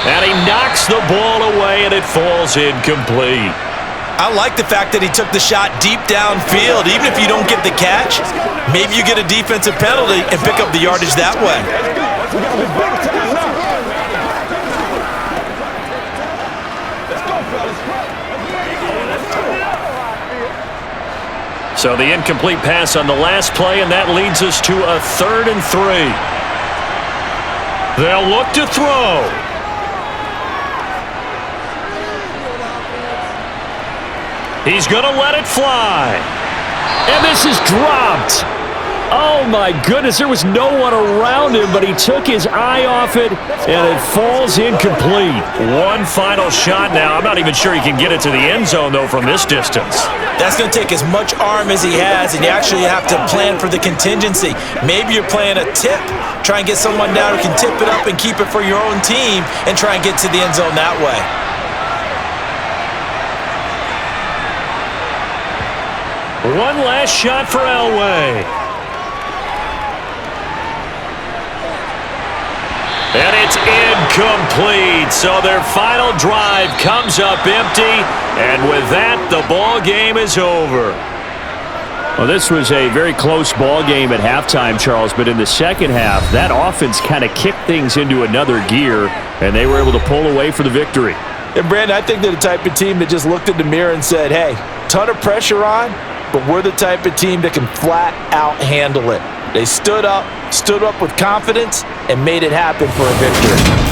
And he knocks the ball away and it falls incomplete. I like the fact that he took the shot deep downfield. Even if you don't get the catch, maybe you get a defensive penalty and pick up the yardage that way. So the incomplete pass on the last play, and that leads us to a 3rd and 3. They'll look to throw. He's going to let it fly. And this is dropped. Oh, my goodness. There was no one around him, but he took his eye off it, and it falls incomplete. One final shot now. I'm not even sure he can get it to the end zone, though, from this distance. That's going to take as much arm as he has, and you actually have to plan for the contingency. Maybe you're playing a tip. Try and get someone down who can tip it up and keep it for your own team and try and get to the end zone that way. One last shot for Elway. And it's incomplete. So their final drive comes up empty. And with that, the ball game is over. Well, this was a very close ball game at halftime, Charles. But in the second half, that offense kind of kicked things into another gear. And they were able to pull away for the victory. And, Brandon, I think they're the type of team that just looked in the mirror and said, hey, ton of pressure on, but we're the type of team that can flat out handle it. They stood up with confidence, and made it happen for a victory.